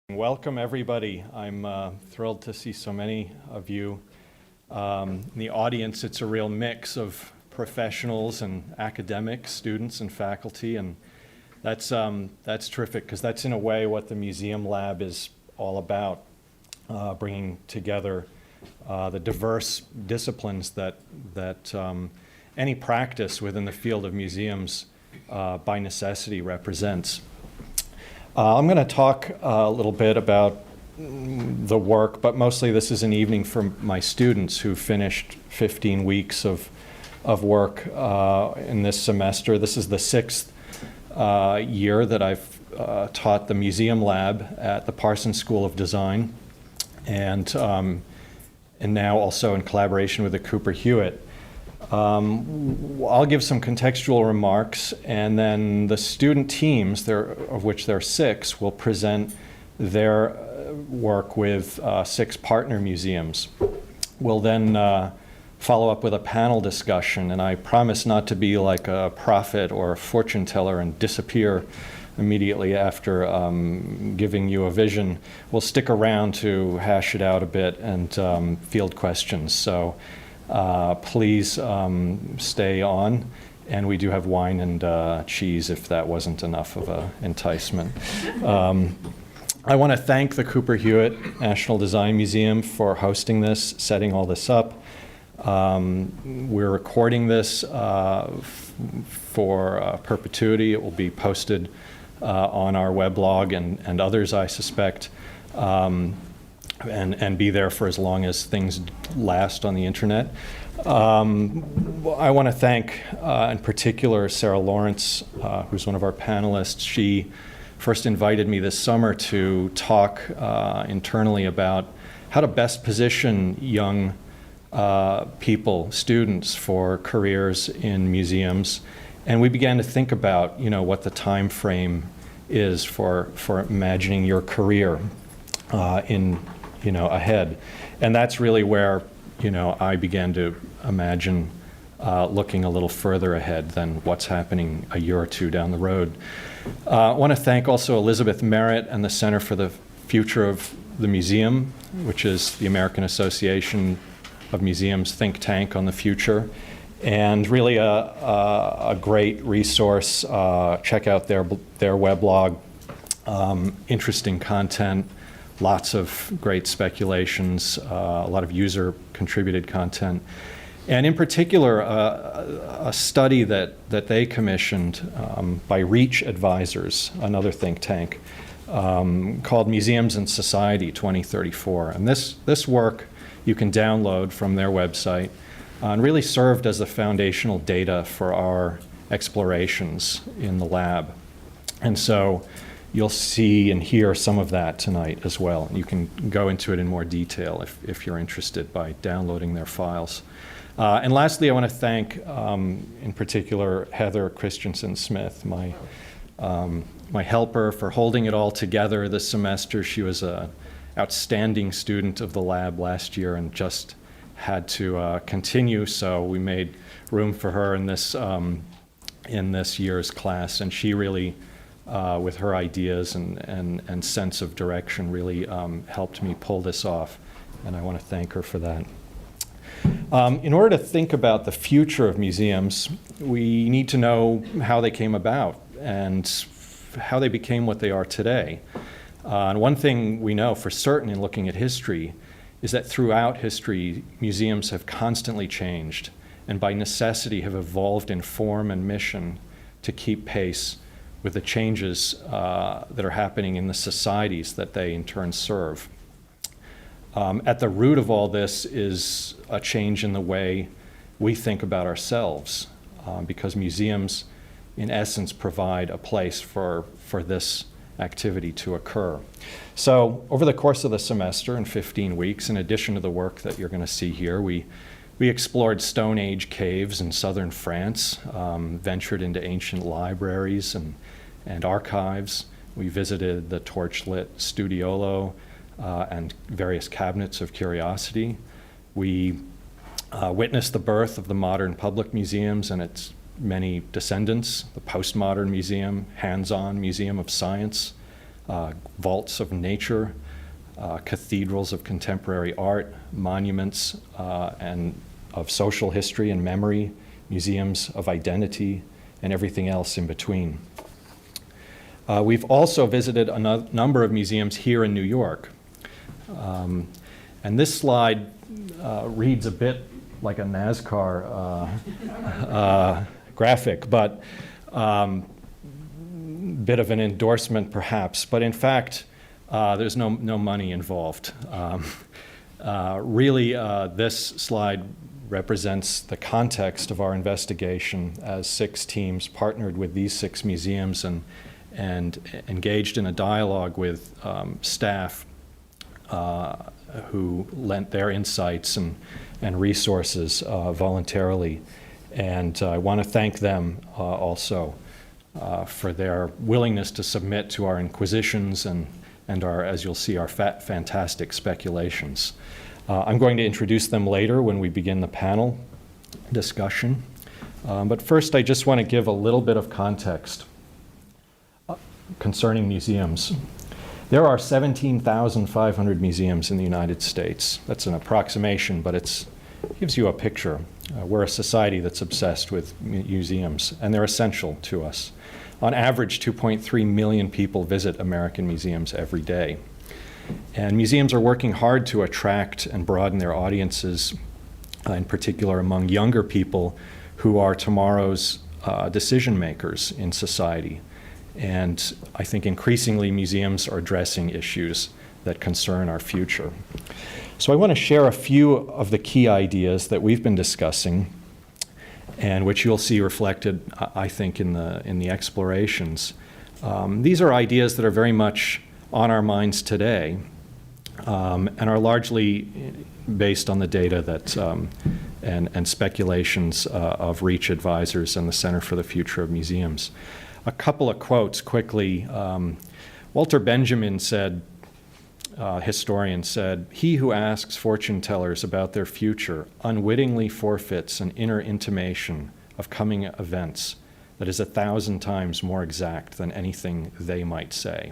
Welcome, everybody. I'm thrilled to see so many of you. In the audience, it's a real mix of professionals and academics, students and faculty, and that's terrific because that's in a way what the Museum Lab is all about, bringing together the diverse disciplines that any practice within the field of museums by necessity represents. I'm going to talk a little bit about the work, but mostly this is an evening for my students who finished 15 weeks of work in this semester. This is the sixth year that I've taught the Museum Lab at the Parsons School of Design, and now also in collaboration with the Cooper Hewitt. I'll give some contextual remarks, and then the student teams, of which there are 6, will present their work with 6 partner museums. We'll then follow up with a panel discussion, and I promise not to be like a prophet or a fortune teller and disappear immediately after giving you a vision. We'll stick around to hash it out a bit and field questions. So please stay on, and we do have wine and cheese if that wasn't enough of an enticement. I want to thank the Cooper Hewitt National Design Museum for hosting this, setting all this up. We're recording this for perpetuity. It will be posted on our weblog and others, I suspect. And be there for as long as things last on the internet. I want to thank, in particular, Sarah Lawrence, who's one of our panelists. She first invited me this summer to talk internally about how to best position young people, students, for careers in museums. And we began to think about, what the time frame is for imagining your career ahead. And that's really where, I began to imagine looking a little further ahead than what's happening a year or two down the road. I want to thank also Elizabeth Merritt and the Center for the Future of the Museum, which is the American Association of Museums think tank on the future, and really a great resource. Check out their weblog, interesting content, lots of great speculations, a lot of user-contributed content. And in particular, a study that they commissioned by Reach Advisors, another think tank, called Museums and Society 2034. And this work you can download from their website and really served as the foundational data for our explorations in the lab. And so you'll see and hear some of that tonight as well. You can go into it in more detail if you're interested by downloading their files. And lastly, I want to thank, in particular, Heather Christensen-Smith, my helper, for holding it all together this semester. She was an outstanding student of the lab last year and just had to continue, so we made room for her in this year's class, and she really with her ideas and sense of direction really helped me pull this off, and I want to thank her for that. In order to think about the future of museums, we need to know how they came about and how they became what they are today. And one thing we know for certain in looking at history is that throughout history, museums have constantly changed and by necessity have evolved in form and mission to keep pace with the changes that are happening in the societies that they in turn serve. At the root of all this is a change in the way we think about ourselves, because museums, in essence, provide a place for this activity to occur. So over the course of the semester in 15 weeks, in addition to the work that you're going to see here, we explored Stone Age caves in southern France, ventured into ancient libraries and archives. We visited the torch-lit studiolo and various cabinets of curiosity. We witnessed the birth of the modern public museums and its many descendants, the postmodern museum, hands-on museum of science, vaults of nature, cathedrals of contemporary art, monuments and of social history and memory, museums of identity, and everything else in between. We've also visited a number of museums here in New York. And this slide reads a bit like a NASCAR graphic, but bit of an endorsement perhaps. But in fact, there's no money involved. Really, this slide represents the context of our investigation as 6 teams partnered with these 6 museums and engaged in a dialogue with staff who lent their insights and resources voluntarily. And I want to thank them also for their willingness to submit to our inquisitions and our, as you'll see, our fantastic speculations. I'm going to introduce them later when we begin the panel discussion. But first, I just want to give a little bit of context concerning museums. There are 17,500 museums in the United States. That's an approximation, but it gives you a picture. We're a society that's obsessed with museums, and they're essential to us. On average, 2.3 million people visit American museums every day. And museums are working hard to attract and broaden their audiences, in particular among younger people who are tomorrow's decision makers in society. And I think increasingly museums are addressing issues that concern our future. So I want to share a few of the key ideas that we've been discussing and which you'll see reflected, I think, in the explorations. These are ideas that are very much on our minds today and are largely based on the data that and speculations of REACH advisors and the Center for the Future of Museums. A couple of quotes quickly. Walter Benjamin said, historian said, "He who asks fortune tellers about their future unwittingly forfeits an inner intimation of coming events that is 1,000 times more exact than anything they might say."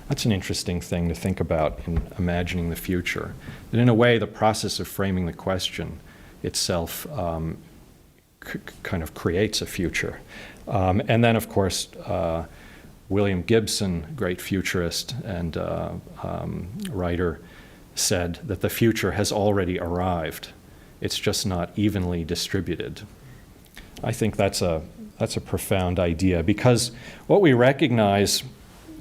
That's an interesting thing to think about in imagining the future. That in a way, the process of framing the question itself kind of creates a future. And then, of course, William Gibson, great futurist and writer, said that the future has already arrived. It's just not evenly distributed. I think that's a profound idea, because what we recognize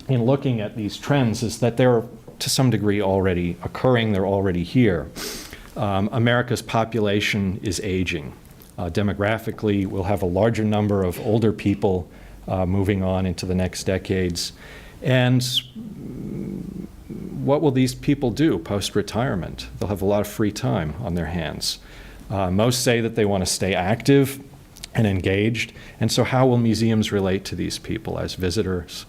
in looking at these trends is that they're to some degree already occurring, they're already here. America's population is aging. Demographically, we'll have a larger number of older people moving on into the next decades. And what will these people do post-retirement? They'll have a lot of free time on their hands. Most say that they want to stay active and engaged. And so how will museums relate to these people as visitors,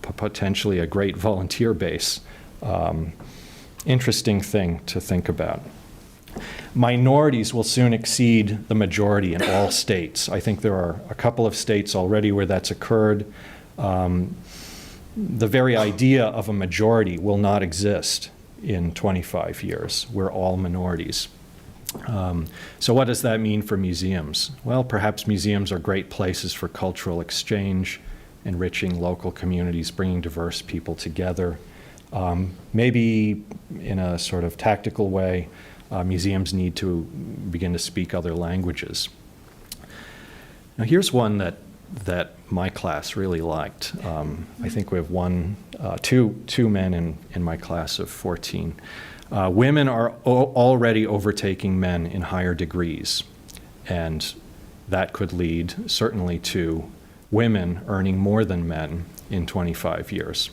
potentially a great volunteer base? Interesting thing to think about. Minorities will soon exceed the majority in all states. I think there are a couple of states already where that's occurred. The very idea of a majority will not exist in 25 years. We're all minorities. So what does that mean for museums? Well, perhaps museums are great places for cultural exchange, enriching local communities, bringing diverse people together. Maybe in a sort of tactical way, museums need to begin to speak other languages. Now, here's one that my class really liked. I think we have two men in my class of 14. Women are already overtaking men in higher degrees, and that could lead certainly to women earning more than men in 25 years.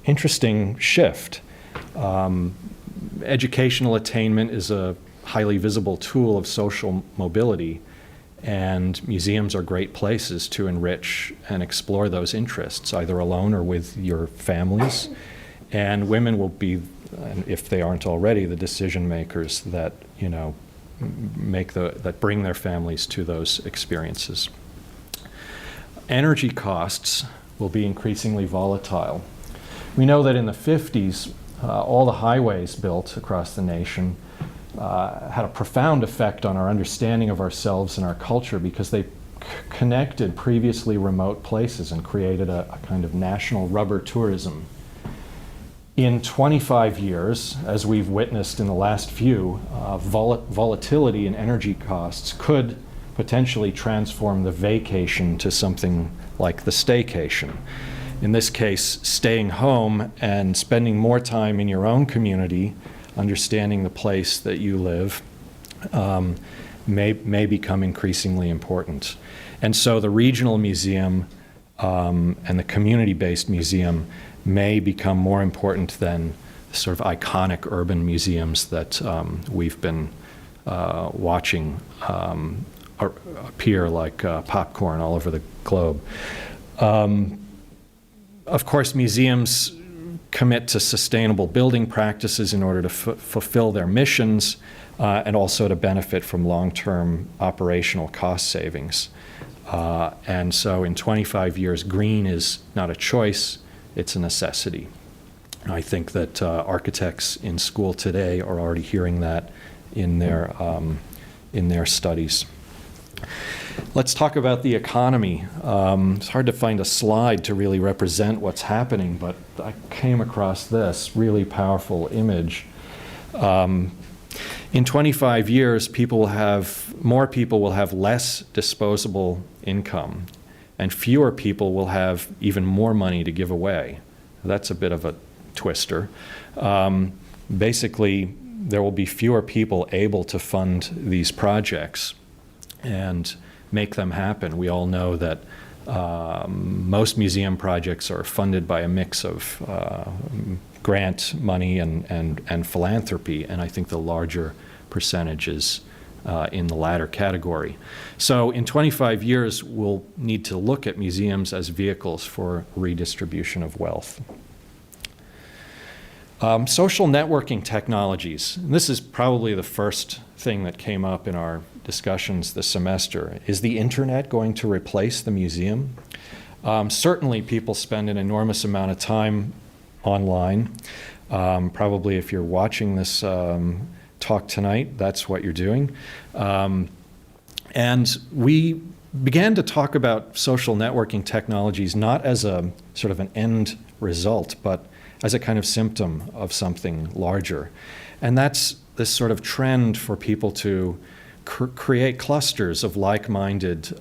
Interesting shift. Educational attainment is a highly visible tool of social mobility, and museums are great places to enrich and explore those interests, either alone or with your families. And women will be, if they aren't already, the decision makers that that bring their families to those experiences. Energy costs will be increasingly volatile. We know that in the 50s, all the highways built across the nation had a profound effect on our understanding of ourselves and our culture because they connected previously remote places and created a kind of national rubber tourism. In 25 years, as we've witnessed in the last few, volatility in energy costs could potentially transform the vacation to something like the staycation. In this case, staying home and spending more time in your own community, understanding the place that you live, may become increasingly important. And so the regional museum and the community-based museum may become more important than the sort of iconic urban museums that we've been watching appear like popcorn all over the globe. Of course, museums commit to sustainable building practices in order to fulfill their missions and also to benefit from long-term operational cost savings. And so in 25 years, green is not a choice, it's a necessity. I think that architects in school today are already hearing that in their studies. Let's talk about the economy. It's hard to find a slide to really represent what's happening, but I came across this really powerful image. In 25 years, more people will have less disposable income, and fewer people will have even more money to give away. That's a bit of a twister. Basically, there will be fewer people able to fund these projects and make them happen. We all know that most museum projects are funded by a mix of grant money and philanthropy, and I think the larger percentage is in the latter category. So in 25 years, we'll need to look at museums as vehicles for redistribution of wealth. Social networking technologies. And this is probably the first thing that came up in our discussions this semester. Is the internet going to replace the museum? Certainly people spend an enormous amount of time online. Probably if you're watching this talk tonight, that's what you're doing. And we began to talk about social networking technologies not as a sort of an end result, but as a kind of symptom of something larger. And that's this sort of trend for people to create clusters of like-minded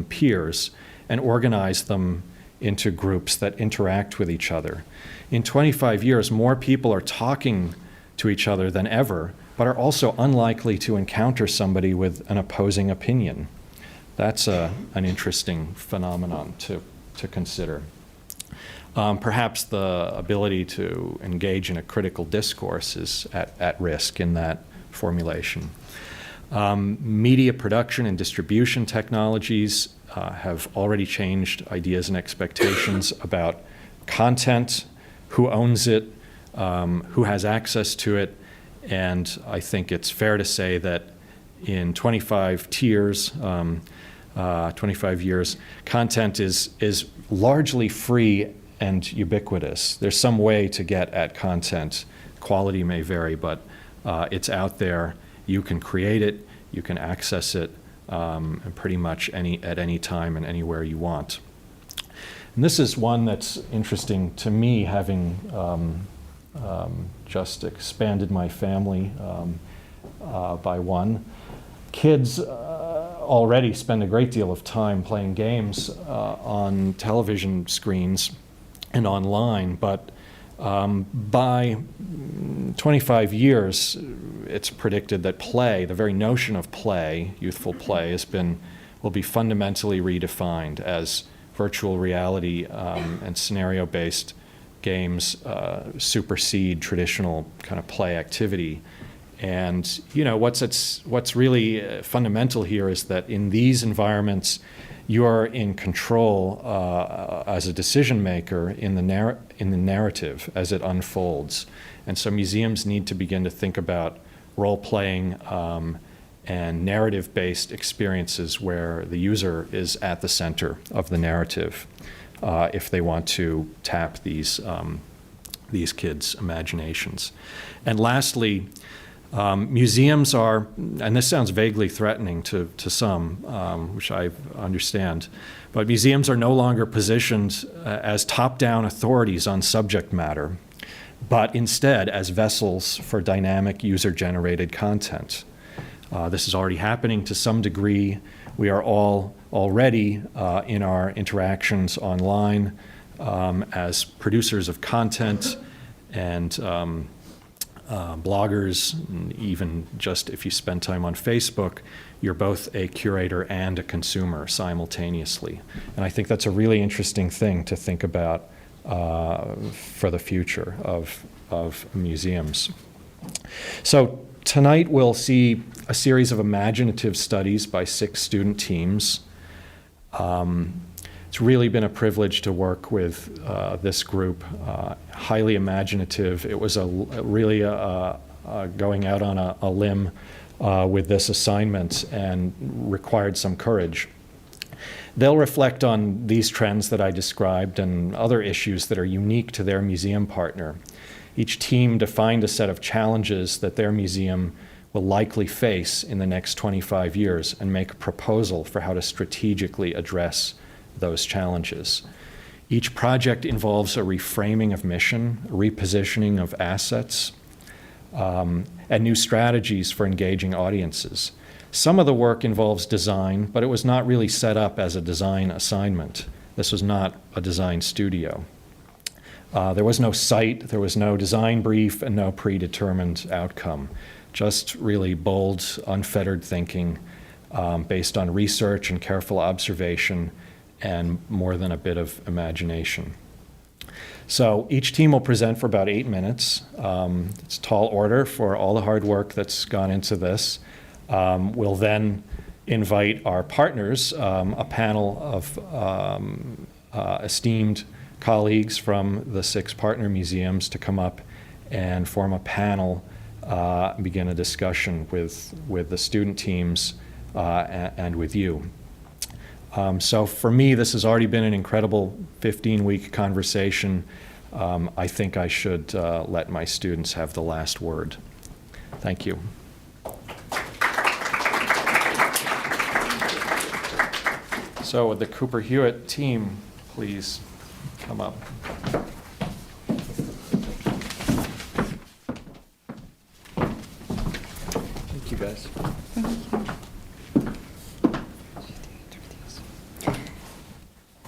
peers and organize them into groups that interact with each other. In 25 years, more people are talking to each other than ever, but are also unlikely to encounter somebody with an opposing opinion. That's an interesting phenomenon to consider. Perhaps the ability to engage in a critical discourse is at risk in that formulation. Media production and distribution technologies have already changed ideas and expectations about content, who owns it, who has access to it, and I think it's fair to say that in 25 years, content is largely free and ubiquitous. There's some way to get at content. Quality may vary, but it's out there. You can create it, you can access it, and pretty much at any time and anywhere you want. And this is one that's interesting to me, having just expanded my family by one. Kids already spend a great deal of time playing games on television screens and online, but by 25 years, it's predicted that play, the very notion of play, youthful play, will be fundamentally redefined as virtual reality and scenario-based games supersede traditional kind of play activity. And what's really fundamental here is that in these environments, you're in control as a decision maker in the narrative as it unfolds. And so museums need to begin to think about role-playing and narrative-based experiences where the user is at the center of the narrative. if they want to tap these kids' imaginations. And lastly, museums are, and this sounds vaguely threatening to some, which I understand, but museums are no longer positioned as top-down authorities on subject matter, but instead as vessels for dynamic user-generated content. This is already happening to some degree. We are all already in our interactions online as producers of content and bloggers, and even just if you spend time on Facebook, you're both a curator and a consumer simultaneously. And I think that's a really interesting thing to think about for the future of museums. So tonight we'll see a series of imaginative studies by 6 student teams. It's really been a privilege to work with this group, highly imaginative. It was really going out on a limb with this assignment and required some courage. They'll reflect on these trends that I described and other issues that are unique to their museum partner. Each team defined a set of challenges that their museum will likely face in the next 25 years and make a proposal for how to strategically address those challenges. Each project involves a reframing of mission, a repositioning of assets, and new strategies for engaging audiences. Some of the work involves design, but it was not really set up as a design assignment. This was not a design studio. There was no site, there was no design brief, and no predetermined outcome. Just really bold, unfettered thinking based on research and careful observation and more than a bit of imagination. So each team will present for about 8 minutes. It's tall order for all the hard work that's gone into this. We'll then invite our partners, a panel of esteemed colleagues from the 6 partner museums, to come up and form a panel, begin a discussion with the student teams and with you. So for me, this has already been an incredible 15-week conversation. I think I should let my students have the last word. Thank you. So would the Cooper Hewitt team please come up? Thank you, guys.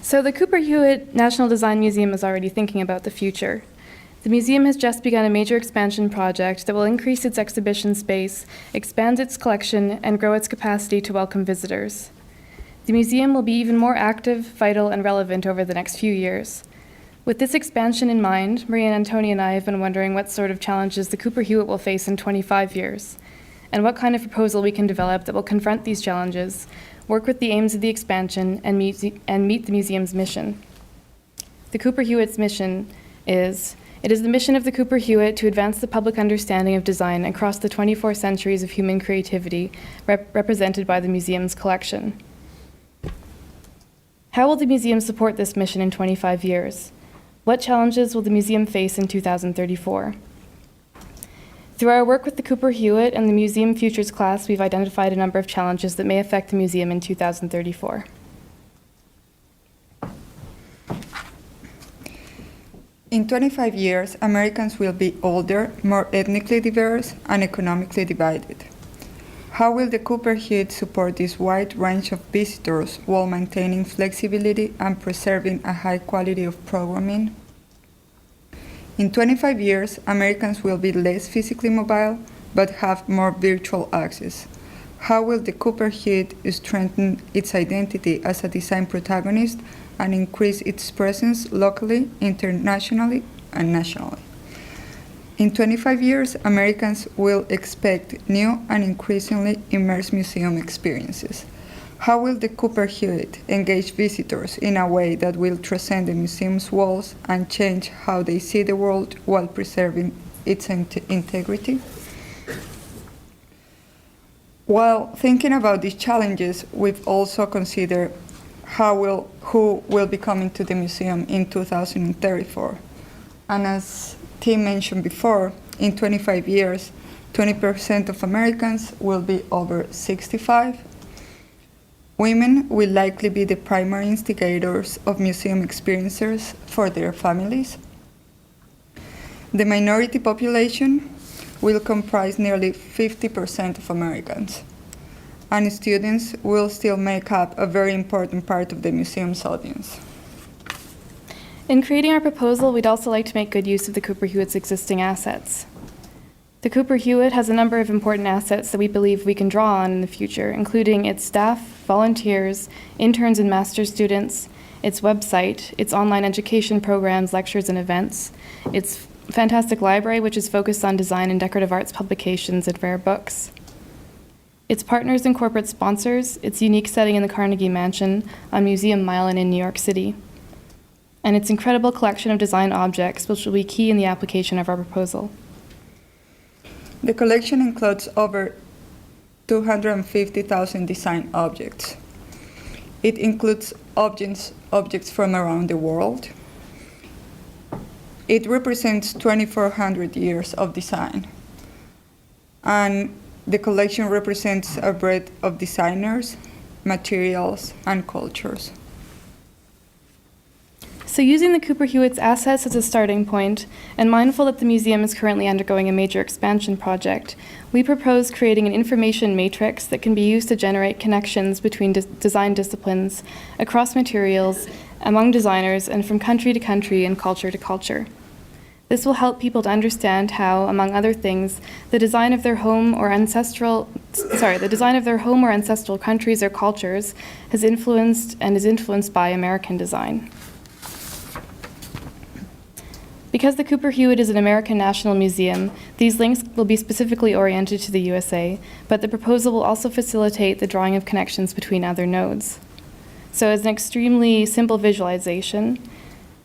So the Cooper Hewitt National Design Museum is already thinking about the future. The museum has just begun a major expansion project that will increase its exhibition space, expand its collection, and grow its capacity to welcome visitors. The museum will be even more active, vital, and relevant over the next few years. With this expansion in mind, Maria and Antonia and I have been wondering what sort of challenges the Cooper Hewitt will face in 25 years, and what kind of proposal we can develop that will confront these challenges, work with the aims of the expansion, and meet the museum's mission. The Cooper Hewitt's mission is, it is the mission of the Cooper Hewitt to advance the public understanding of design across the 24 centuries of human creativity represented by the museum's collection. How will the museum support this mission in 25 years? What challenges will the museum face in 2034? Through our work with the Cooper Hewitt and the Museum Futures class, we've identified a number of challenges that may affect the museum in 2034. In 25 years, Americans will be older, more ethnically diverse, and economically divided. How will the Cooper Hewitt support this wide range of visitors while maintaining flexibility and preserving a high quality of programming? In 25 years, Americans will be less physically mobile, but have more virtual access. How will the Cooper Hewitt strengthen its identity as a design protagonist and increase its presence locally, internationally, and nationally? In 25 years, Americans will expect new and increasingly immersive museum experiences. How will the Cooper Hewitt engage visitors in a way that will transcend the museum's walls and change how they see the world while preserving its integrity? While thinking about these challenges, we've also considered who will be coming to the museum in 2034. And as Tim mentioned before, in 25 years, 20% of Americans will be over 65. Women will likely be the primary instigators of museum experiences for their families. The minority population will comprise nearly 50% of Americans, and students will still make up a very important part of the museum's audience. In creating our proposal, we'd also like to make good use of the Cooper Hewitt's existing assets. The Cooper Hewitt has a number of important assets that we believe we can draw on in the future, including its staff, volunteers, interns and master's students, its website, its online education programs, lectures, and events, its fantastic library, which is focused on design and decorative arts publications and rare books, its partners and corporate sponsors, its unique setting in the Carnegie Mansion on Museum Mile and in New York City, and its incredible collection of design objects, which will be key in the application of our proposal. The collection includes over 250,000 design objects. It includes objects from around the world. It represents 2,400 years of design. And the collection represents a breadth of designers, materials, and cultures. So using the Cooper Hewitt's assets as a starting point, and mindful that the museum is currently undergoing a major expansion project, we propose creating an information matrix that can be used to generate connections between design disciplines, across materials, among designers, and from country to country and culture to culture. This will help people to understand how, among other things, the design of their home or ancestral countries or cultures has influenced and is influenced by American design. Because the Cooper Hewitt is an American National Museum, these links will be specifically oriented to the USA, but the proposal will also facilitate the drawing of connections between other nodes. So as an extremely simple visualization,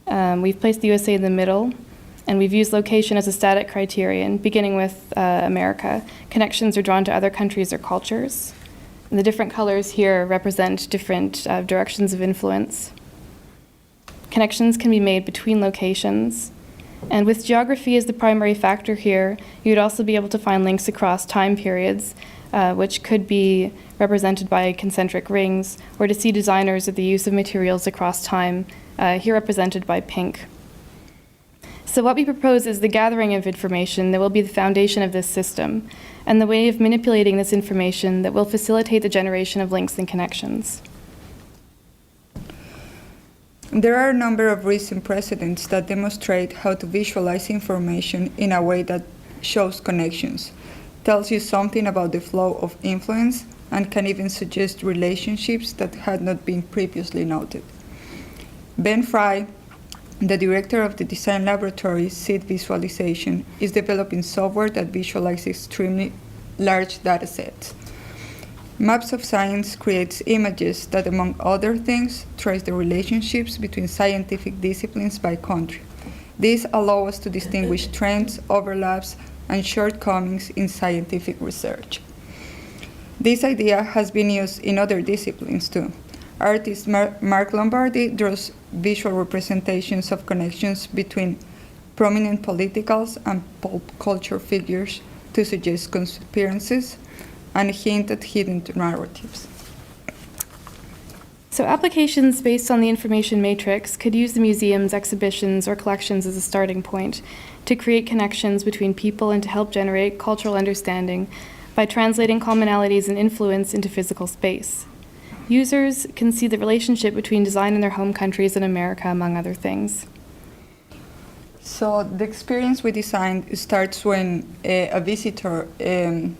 we've placed the USA in the middle, and we've used location as a static criterion, beginning with America. Connections are drawn to other countries or cultures. And the different colors here represent different directions of influence. Connections can be made between locations. And with geography as the primary factor here, you'd also be able to find links across time periods, which could be represented by concentric rings, or to see designers of the use of materials across time, here represented by pink. So what we propose is the gathering of information that will be the foundation of this system, and the way of manipulating this information that will facilitate the generation of links and connections. There are a number of recent precedents that demonstrate how to visualize information in a way that shows connections, tells you something about the flow of influence, and can even suggest relationships that had not been previously noted. Ben Fry, the director of the Design Laboratory Seed Visualization, is developing software that visualizes extremely large data sets. Maps of Science creates images that, among other things, trace the relationships between scientific disciplines by country. These allow us to distinguish trends, overlaps, and shortcomings in scientific research. This idea has been used in other disciplines too. Artist Mark Lombardi draws visual representations of connections between prominent politicals and pop culture figures to suggest conspiracies and hint at hidden narratives. So applications based on the information matrix could use the museum's exhibitions or collections as a starting point to create connections between people and to help generate cultural understanding by translating commonalities and influence into physical space. Users can see the relationship between design in their home countries and America, among other things. So the experience we designed starts when a visitor in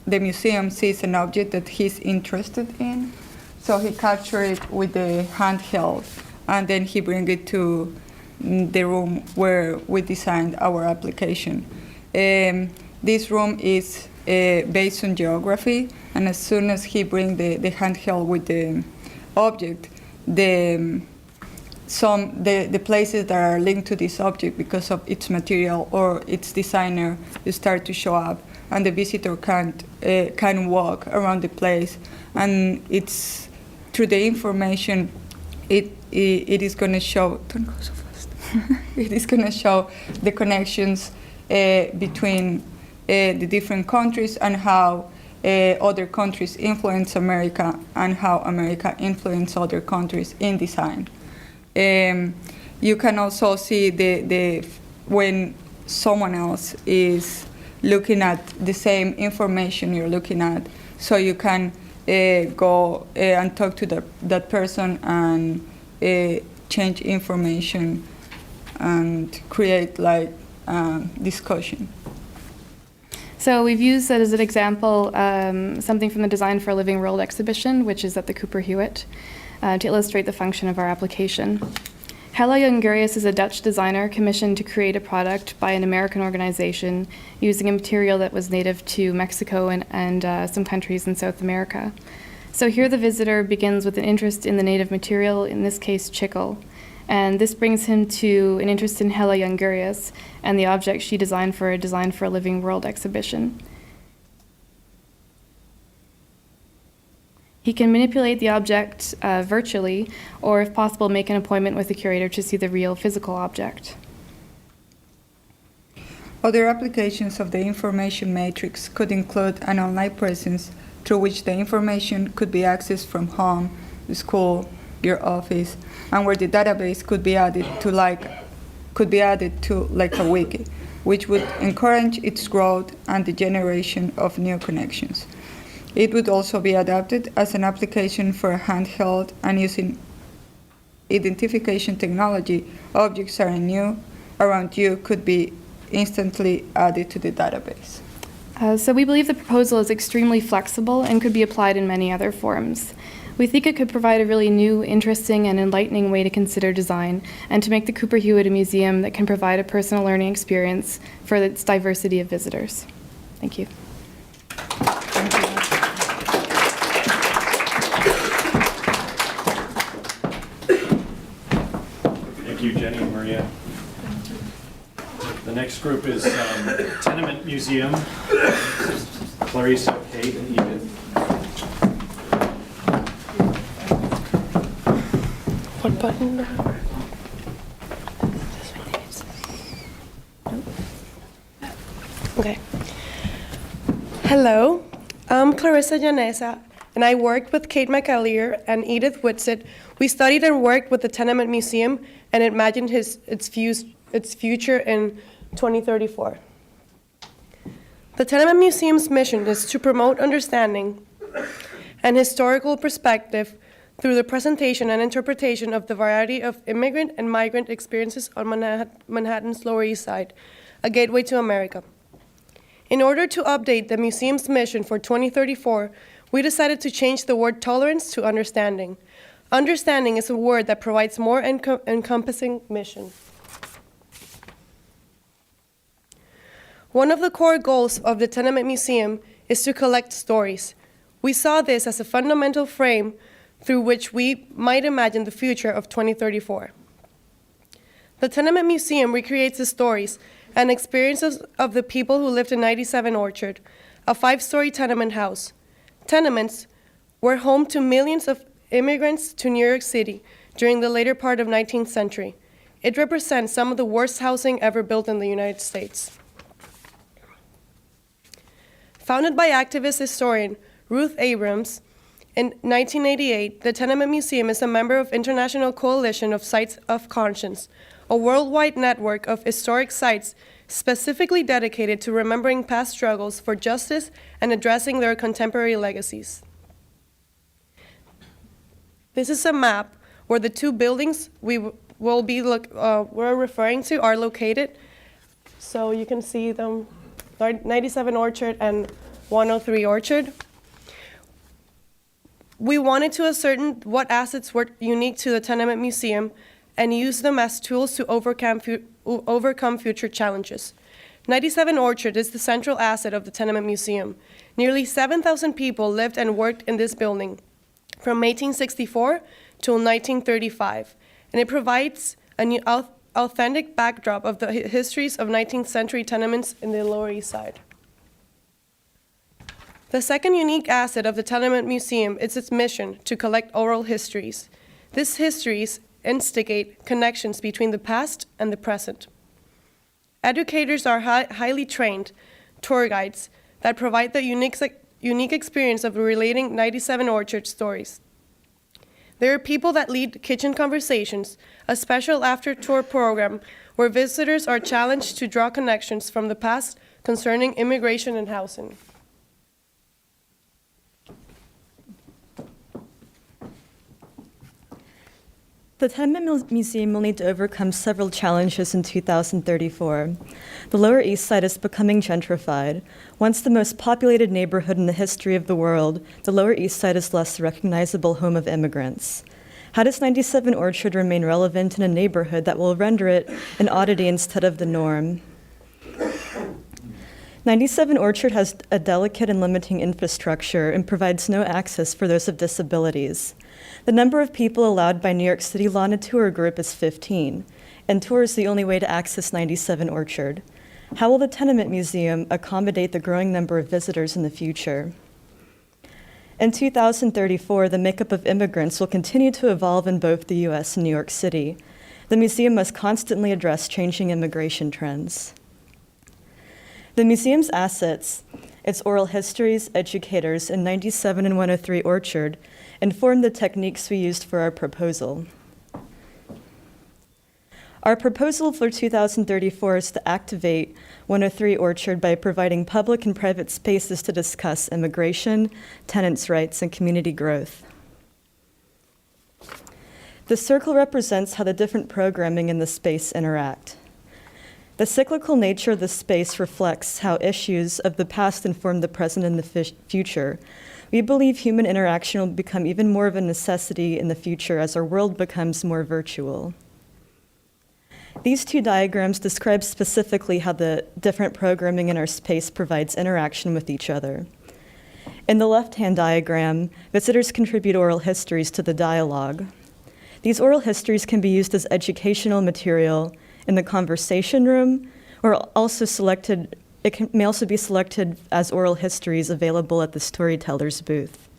the museum sees an object that he's interested in. So he captures it with the handheld, and then he brings it to the room where we designed our application. This room is based on geography, and as soon as he brings the handheld with the object, the places that are linked to this object because of its material or its designer start to show up, and the visitor can walk around the place, and it's through the information, it is going to show. Don't go so fast. It is going to show the connections between the different countries and how other countries influence America and how America influence other countries in design. You can also see when someone else is looking at the same information you're looking at, so you can go and talk to that person and change information and create like discussion. So we've used as an example something from the Design for a Living World exhibition, which is at the Cooper Hewitt, to illustrate the function of our application. Helle Jongerius is a Dutch designer commissioned to create a product by an American organization using a material that was native to Mexico and some countries in South America. So here the visitor begins with an interest in the native material, in this case chicle, and this brings him to an interest in Helle Jongerius and the object she designed for a Design for a Living World exhibition. He can manipulate the object virtually, or if possible, make an appointment with the curator to see the real physical object. Other applications of the information matrix could include an online presence through which the information could be accessed from home, the school, your office, and where the database could be added to like a wiki, which would encourage its growth and the generation of new connections. It would also be adapted as an application for handheld and using identification technology. Objects that are new around you could be instantly added to the database. So we believe the proposal is extremely flexible and could be applied in many other forms. We think it could provide a really new, interesting, and enlightening way to consider design and to make the Cooper Hewitt a museum that can provide a personal learning experience for its diversity of visitors. Thank you. Thank you, Jenny and Maria. The next group is Tenement Museum, Clarisa, Kate, and Edith. What button? Okay. Hello, I'm Clarisa Llaneza, and I worked with Kate McAleer and Edith Whitsitt. We studied and worked with the Tenement Museum and imagined its future in 2034. The Tenement Museum's mission is to promote understanding and historical perspective through the presentation and interpretation of the variety of immigrant and migrant experiences on Manhattan's Lower East Side, a gateway to America. In order to update the museum's mission for 2034, we decided to change the word tolerance to understanding. Understanding is a word that provides more encompassing mission. One of the core goals of the Tenement Museum is to collect stories. We saw this as a fundamental frame through which we might imagine the future of 2034. The Tenement Museum recreates the stories and experiences of the people who lived in 97 Orchard, a 5-story tenement house. Tenements were home to millions of immigrants to New York City during the later part of 19th century. It represents some of the worst housing ever built in the United States. Founded by activist historian Ruth Abrams, in 1988, the Tenement Museum is a member of International Coalition of Sites of Conscience, a worldwide network of historic sites specifically dedicated to remembering past struggles for justice and addressing their contemporary legacies. This is a map where the two buildings we're referring to are located. So you can see them, 97 Orchard and 103 Orchard. We wanted to ascertain what assets were unique to the Tenement Museum and use them as tools to overcome future challenges. 97 Orchard is the central asset of the Tenement Museum. Nearly 7,000 people lived and worked in this building from 1864 to 1935, and it provides a new authentic backdrop of the histories of 19th century tenements in the Lower East Side. The second unique asset of the Tenement Museum is its mission to collect oral histories. These histories instigate connections between the past and the present. Educators are highly trained tour guides that provide the unique experience of relating 97 Orchard stories. There are people that lead kitchen conversations, a special after-tour program where visitors are challenged to draw connections from the past concerning immigration and housing. The Tenement Museum will need to overcome several challenges in 2034. The Lower East Side is becoming gentrified. Once the most populated neighborhood in the history of the world, the Lower East Side is less the recognizable home of immigrants. How does 97 Orchard remain relevant in a neighborhood that will render it an oddity instead of the norm? 97 Orchard has a delicate and limiting infrastructure and provides no access for those with disabilities. The number of people allowed by New York City law in a tour group is 15, and tour is the only way to access 97 Orchard. How will the Tenement Museum accommodate the growing number of visitors in the future? In 2034, the makeup of immigrants will continue to evolve in both the U.S. and New York City. The museum must constantly address changing immigration trends. The museum's assets, its oral histories, educators, and 97 and 103 Orchard, inform the techniques we used for our proposal. Our proposal for 2034 is to activate 103 Orchard by providing public and private spaces to discuss immigration, tenants' rights, and community growth. The circle represents how the different programming in the space interact. The cyclical nature of the space reflects how issues of the past inform the present and the future. We believe human interaction will become even more of a necessity in the future as our world becomes more virtual. These two diagrams describe specifically how the different programming in our space provides interaction with each other. In the left-hand diagram, visitors contribute oral histories to the dialogue. These oral histories can be used as educational material in the conversation room, or also may also be selected as oral histories available at the storyteller's booth.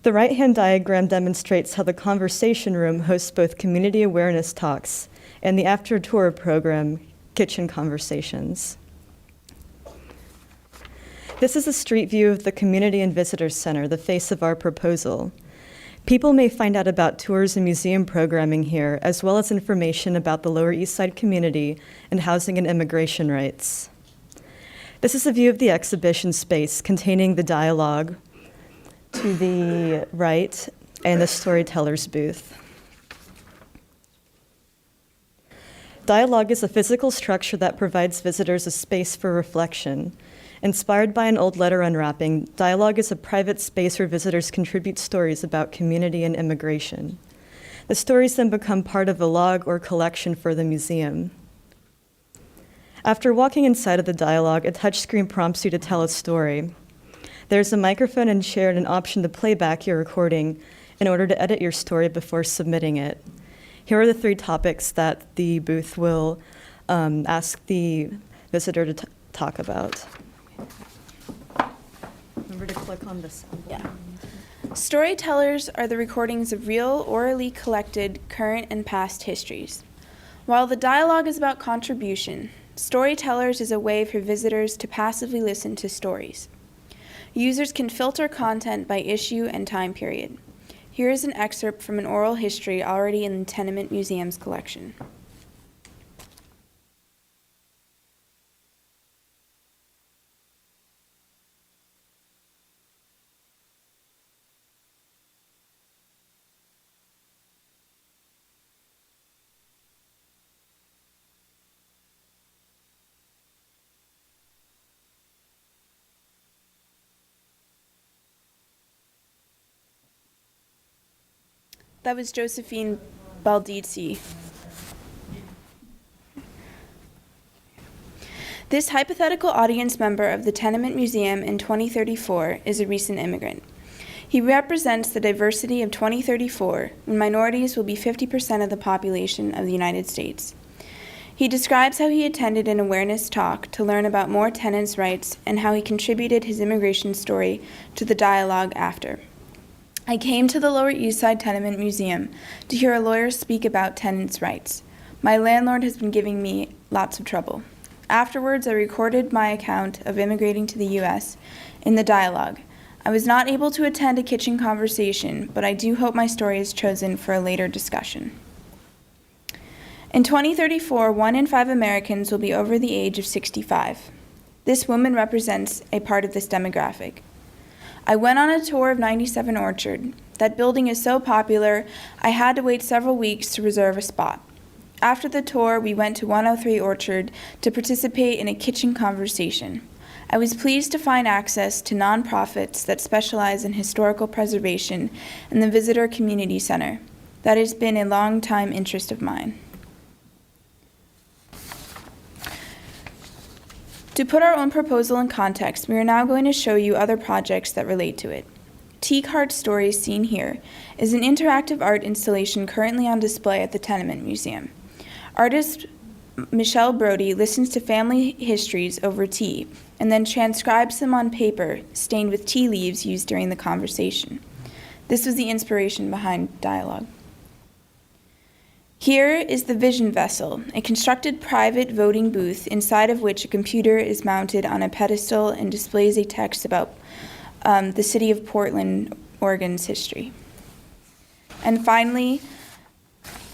The right-hand diagram demonstrates how the conversation room hosts both community awareness talks and the after-tour program, Kitchen Conversations. This is a street view of the Community and Visitor Center, the face of our proposal. People may find out about tours and museum programming here, as well as information about the Lower East Side community and housing and immigration rights. This is a view of the exhibition space containing the dialogue to the right and the storyteller's booth. Dialogue is a physical structure that provides visitors a space for reflection. Inspired by an old letter unwrapping, dialogue is a private space where visitors contribute stories about community and immigration. The stories then become part of a log or collection for the museum. After walking inside of the dialogue, a touchscreen prompts you to tell a story. There's a microphone and chair and an option to play back your recording in order to edit your story before submitting it. Here are the 3 topics that the booth will ask the visitor to talk about. Remember to click on this. Yeah. Storytellers are the recordings of real, orally collected, current and past histories. While the dialogue is about contribution, storytellers is a way for visitors to passively listen to stories. Users can filter content by issue and time period. Here is an excerpt from an oral history already in the Tenement Museum's collection. That was Josephine Baldizzi. This hypothetical audience member of the Tenement Museum in 2034 is a recent immigrant. He represents the diversity of 2034, when minorities will be 50% of the population of the United States. He describes how he attended an awareness talk to learn about more tenants' rights and how he contributed his immigration story to the dialogue after. I came to the Lower East Side Tenement Museum to hear a lawyer speak about tenants' rights. My landlord has been giving me lots of trouble. Afterwards, I recorded my account of immigrating to the U.S. in the dialogue. I was not able to attend a kitchen conversation, but I do hope my story is chosen for a later discussion. In 2034, 1 in 5 Americans will be over the age of 65. This woman represents a part of this demographic. I went on a tour of 97 Orchard. That building is so popular, I had to wait several weeks to reserve a spot. After the tour, we went to 103 Orchard to participate in a kitchen conversation. I was pleased to find access to nonprofits that specialize in historical preservation and the Visitor Community Center. That has been a long-time interest of mine. To put our own proposal in context, we are now going to show you other projects that relate to it. Teak Heart Stories, seen here, is an interactive art installation currently on display at the Tenement Museum. Artist Michelle Brody listens to family histories over tea and then transcribes them on paper stained with tea leaves used during the conversation. This was the inspiration behind dialogue. Here is the Vision Vessel, a constructed private voting booth inside of which a computer is mounted on a pedestal and displays a text about the city of Portland, Oregon's history. And finally,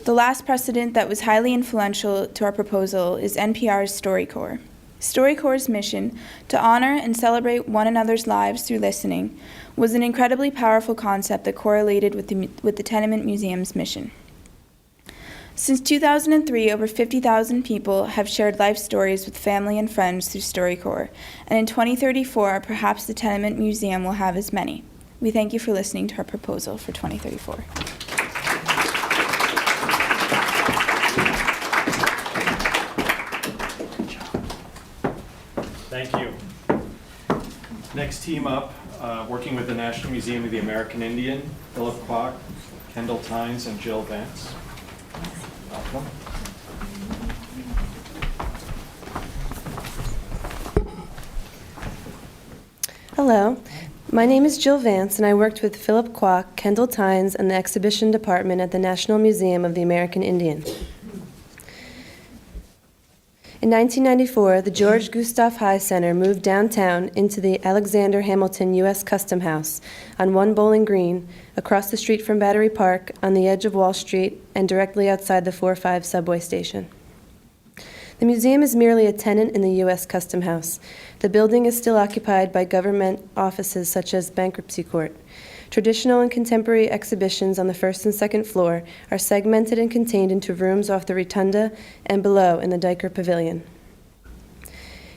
the last precedent that was highly influential to our proposal is NPR's StoryCorps. StoryCorps' mission to honor and celebrate one another's lives through listening was an incredibly powerful concept that correlated with the Tenement Museum's mission. Since 2003, over 50,000 people have shared life stories with family and friends through StoryCorps, and in 2034, perhaps the Tenement Museum will have as many. We thank you for listening to our proposal for 2034. Thank you. Next team up, working with the National Museum of the American Indian, Philip Kwok, Kendall Tynes, and Jill Vance. Welcome. Hello, my name is Jill Vance, and I worked with Philip Kwok, Kendall Tynes, and the exhibition department at the National Museum of the American Indian. In 1994, the George Gustav High Center moved downtown into the Alexander Hamilton U.S. Custom House on One Bowling Green, across the street from Battery Park, on the edge of Wall Street, and directly outside the 4-5 subway station. The museum is merely a tenant in the U.S. Custom House. The building is still occupied by government offices such as Bankruptcy Court. Traditional and contemporary exhibitions on the first and second floor are segmented and contained into rooms off the rotunda and below in the Diker Pavilion.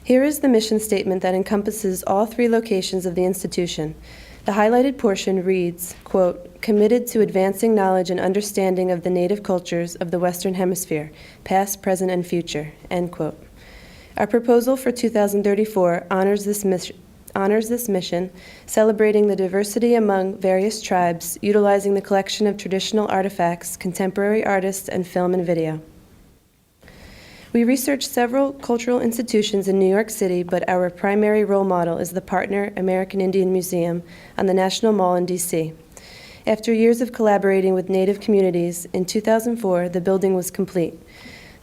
Here is the mission statement that encompasses all 3 locations of the institution. The highlighted portion reads, quote, "Committed to advancing knowledge and understanding of the native cultures of the Western Hemisphere, past, present, and future," end quote. Our proposal for 2034 honors this mission, celebrating the diversity among various tribes, utilizing the collection of traditional artifacts, contemporary artists, and film and video. We researched several cultural institutions in New York City, but our primary role model is the partner American Indian Museum on the National Mall in D.C. After years of collaborating with Native communities, in 2004, the building was complete.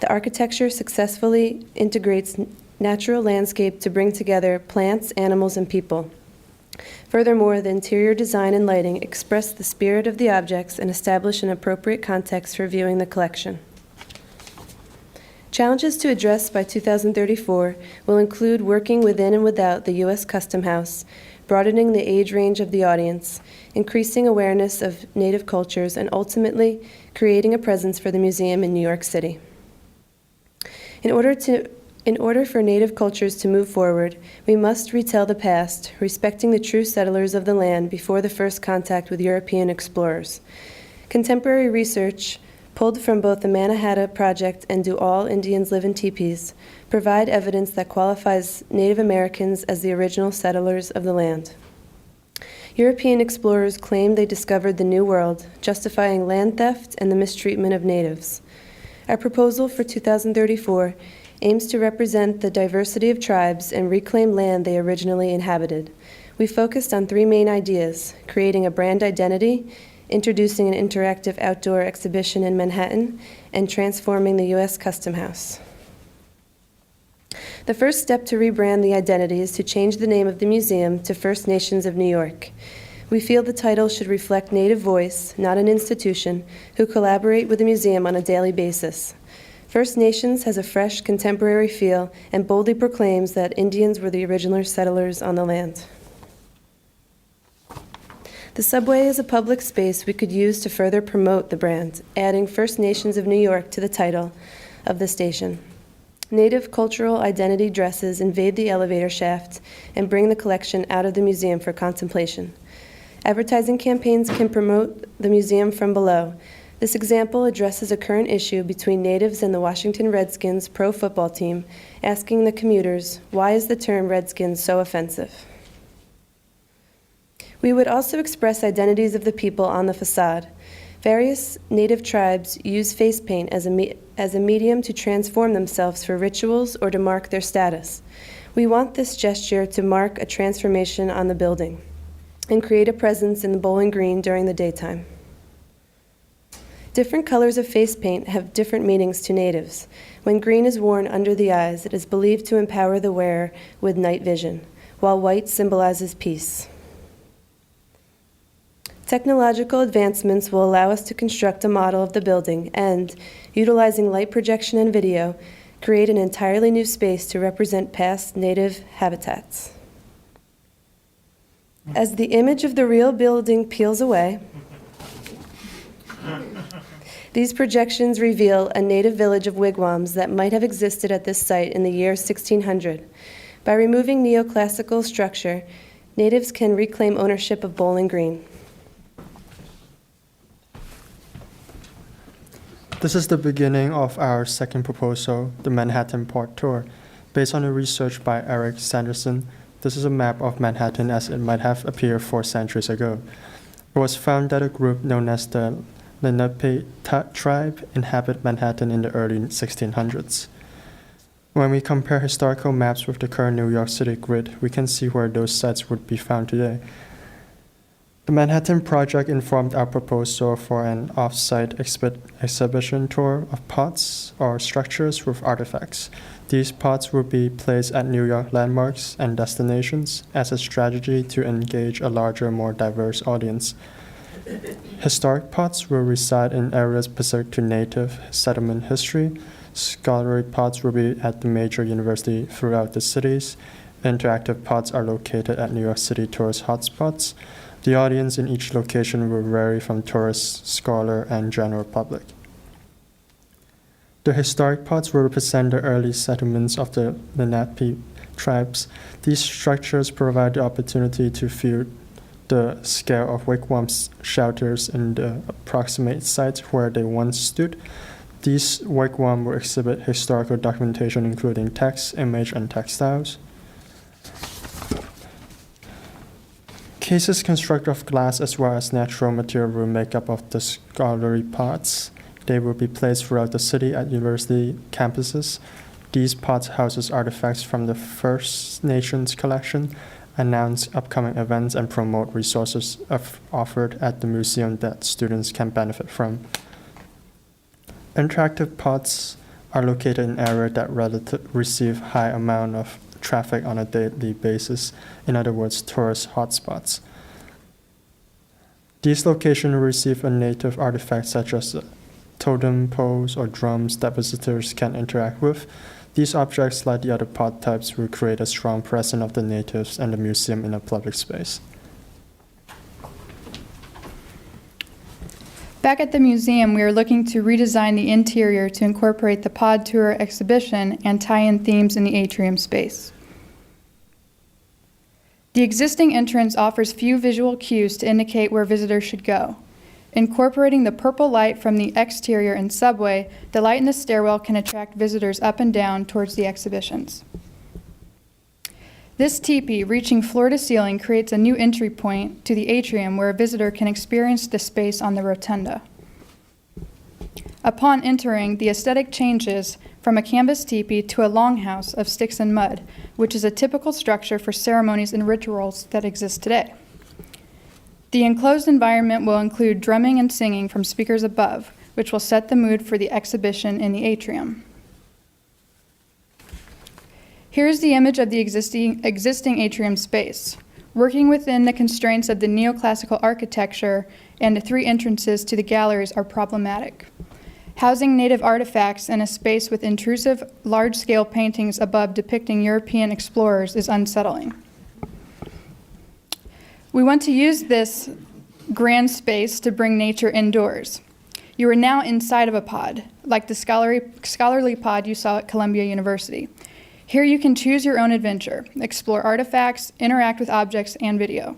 The architecture successfully integrates natural landscape to bring together plants, animals, and people. Furthermore, the interior design and lighting express the spirit of the objects and establish an appropriate context for viewing the collection. Challenges to address by 2034 will include working within and without the U.S. Custom House, broadening the age range of the audience, increasing awareness of Native cultures, and ultimately creating a presence for the museum in New York City. In order for Native cultures to move forward, we must retell the past, respecting the true settlers of the land before the first contact with European explorers. Contemporary research, pulled from both the Mannahatta Project and Do All Indians Live in Teepees, provide evidence that qualifies Native Americans as the original settlers of the land. European explorers claimed they discovered the New World, justifying land theft and the mistreatment of natives. Our proposal for 2034 aims to represent the diversity of tribes and reclaim land they originally inhabited. We focused on three main ideas: creating a brand identity, introducing an interactive outdoor exhibition in Manhattan, and transforming the U.S. Custom House. The first step to rebrand the identity is to change the name of the museum to First Nations of New York. We feel the title should reflect Native voice, not an institution, who collaborate with the museum on a daily basis. First Nations has a fresh, contemporary feel and boldly proclaims that Indians were the original settlers on the land. The subway is a public space we could use to further promote the brand, adding First Nations of New York to the title of the station. Native cultural identity dresses invade the elevator shaft and bring the collection out of the museum for contemplation. Advertising campaigns can promote the museum from below. This example addresses a current issue between natives and the Washington Redskins pro football team, asking the commuters, why is the term Redskins so offensive? We would also express identities of the people on the facade. Various Native tribes use face paint as a medium to transform themselves for rituals or to mark their status. We want this gesture to mark a transformation on the building and create a presence in the Bowling Green during the daytime. Different colors of face paint have different meanings to natives. When green is worn under the eyes, it is believed to empower the wearer with night vision, while white symbolizes peace. Technological advancements will allow us to construct a model of the building and, utilizing light projection and video, create an entirely new space to represent past Native habitats. As the image of the real building peels away, these projections reveal a native village of wigwams that might have existed at this site in the year 1600. By removing neoclassical structure, natives can reclaim ownership of Bowling Green. This is the beginning of our second proposal, the Manhattan Port Tour. Based on the research by Eric Sanderson, this is a map of Manhattan as it might have appeared 4 centuries ago. It was found that a group known as the Lenape tribe inhabited Manhattan in the early 1600s. When we compare historical maps with the current New York City grid, we can see where those sites would be found today. The Manhattan Project informed our proposal for an off-site exhibition tour of pots or structures with artifacts. These pots will be placed at New York landmarks and destinations as a strategy to engage a larger, more diverse audience. Historic pots will reside in areas specific to native settlement history. Scholarly pots will be at the major universities throughout the cities. Interactive pots are located at New York City tourist hotspots. The audience in each location will vary from tourists, scholar, and general public. The historic pots will represent the early settlements of the Lenape tribes. These structures provide the opportunity to view the scale of wigwams shelters in the approximate sites where they once stood. These wigwams will exhibit historical documentation including text, image, and textiles. Cases constructed of glass as well as natural material will make up of the scholarly pots. They will be placed throughout the city at university campuses. These pots houses artifacts from the First Nations collection, announce upcoming events, and promote resources offered at the museum that students can benefit from. Interactive pots are located in areas that receive high amount of traffic on a daily basis, in other words, tourist hotspots. These locations receive a native artifact such as totem poles or drums that visitors can interact with. These objects, like the other pot types, will create a strong presence of the natives and the museum in a public space. Back at the museum, we are looking to redesign the interior to incorporate the pod tour exhibition and tie-in themes in the atrium space. The existing entrance offers few visual cues to indicate where visitors should go. Incorporating the purple light from the exterior and subway, the light in the stairwell can attract visitors up and down towards the exhibitions. This teepee, reaching floor to ceiling, creates a new entry point to the atrium where a visitor can experience the space on the rotunda. Upon entering, the aesthetic changes from a canvas teepee to a longhouse of sticks and mud, which is a typical structure for ceremonies and rituals that exist today. The enclosed environment will include drumming and singing from speakers above, which will set the mood for the exhibition in the atrium. Here's the image of the existing atrium space. Working within the constraints of the neoclassical architecture and the 3 entrances to the galleries are problematic. Housing native artifacts in a space with intrusive, large-scale paintings above depicting European explorers is unsettling. We want to use this grand space to bring nature indoors. You are now inside of a pod, like the scholarly pod you saw at Columbia University. Here you can choose your own adventure, explore artifacts, interact with objects and video.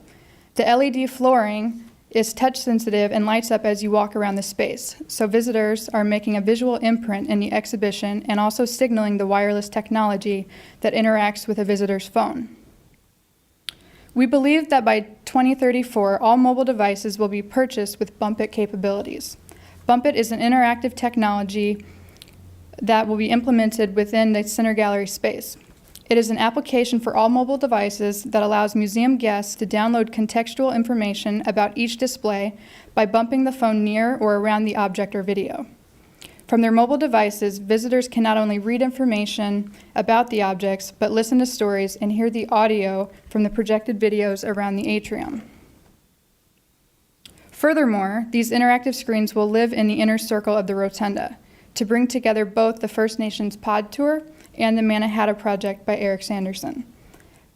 The LED flooring is touch sensitive and lights up as you walk around the space, so visitors are making a visual imprint in the exhibition and also signaling the wireless technology that interacts with a visitor's phone. We believe that by 2034, all mobile devices will be purchased with Bump It capabilities. Bump It is an interactive technology that will be implemented within the center gallery space. It is an application for all mobile devices that allows museum guests to download contextual information about each display by bumping the phone near or around the object or video. From their mobile devices, visitors can not only read information about the objects, but listen to stories and hear the audio from the projected videos around the atrium. Furthermore, these interactive screens will live in the inner circle of the rotunda to bring together both the First Nations Pod Tour and the Mannahatta Project by Eric Sanderson.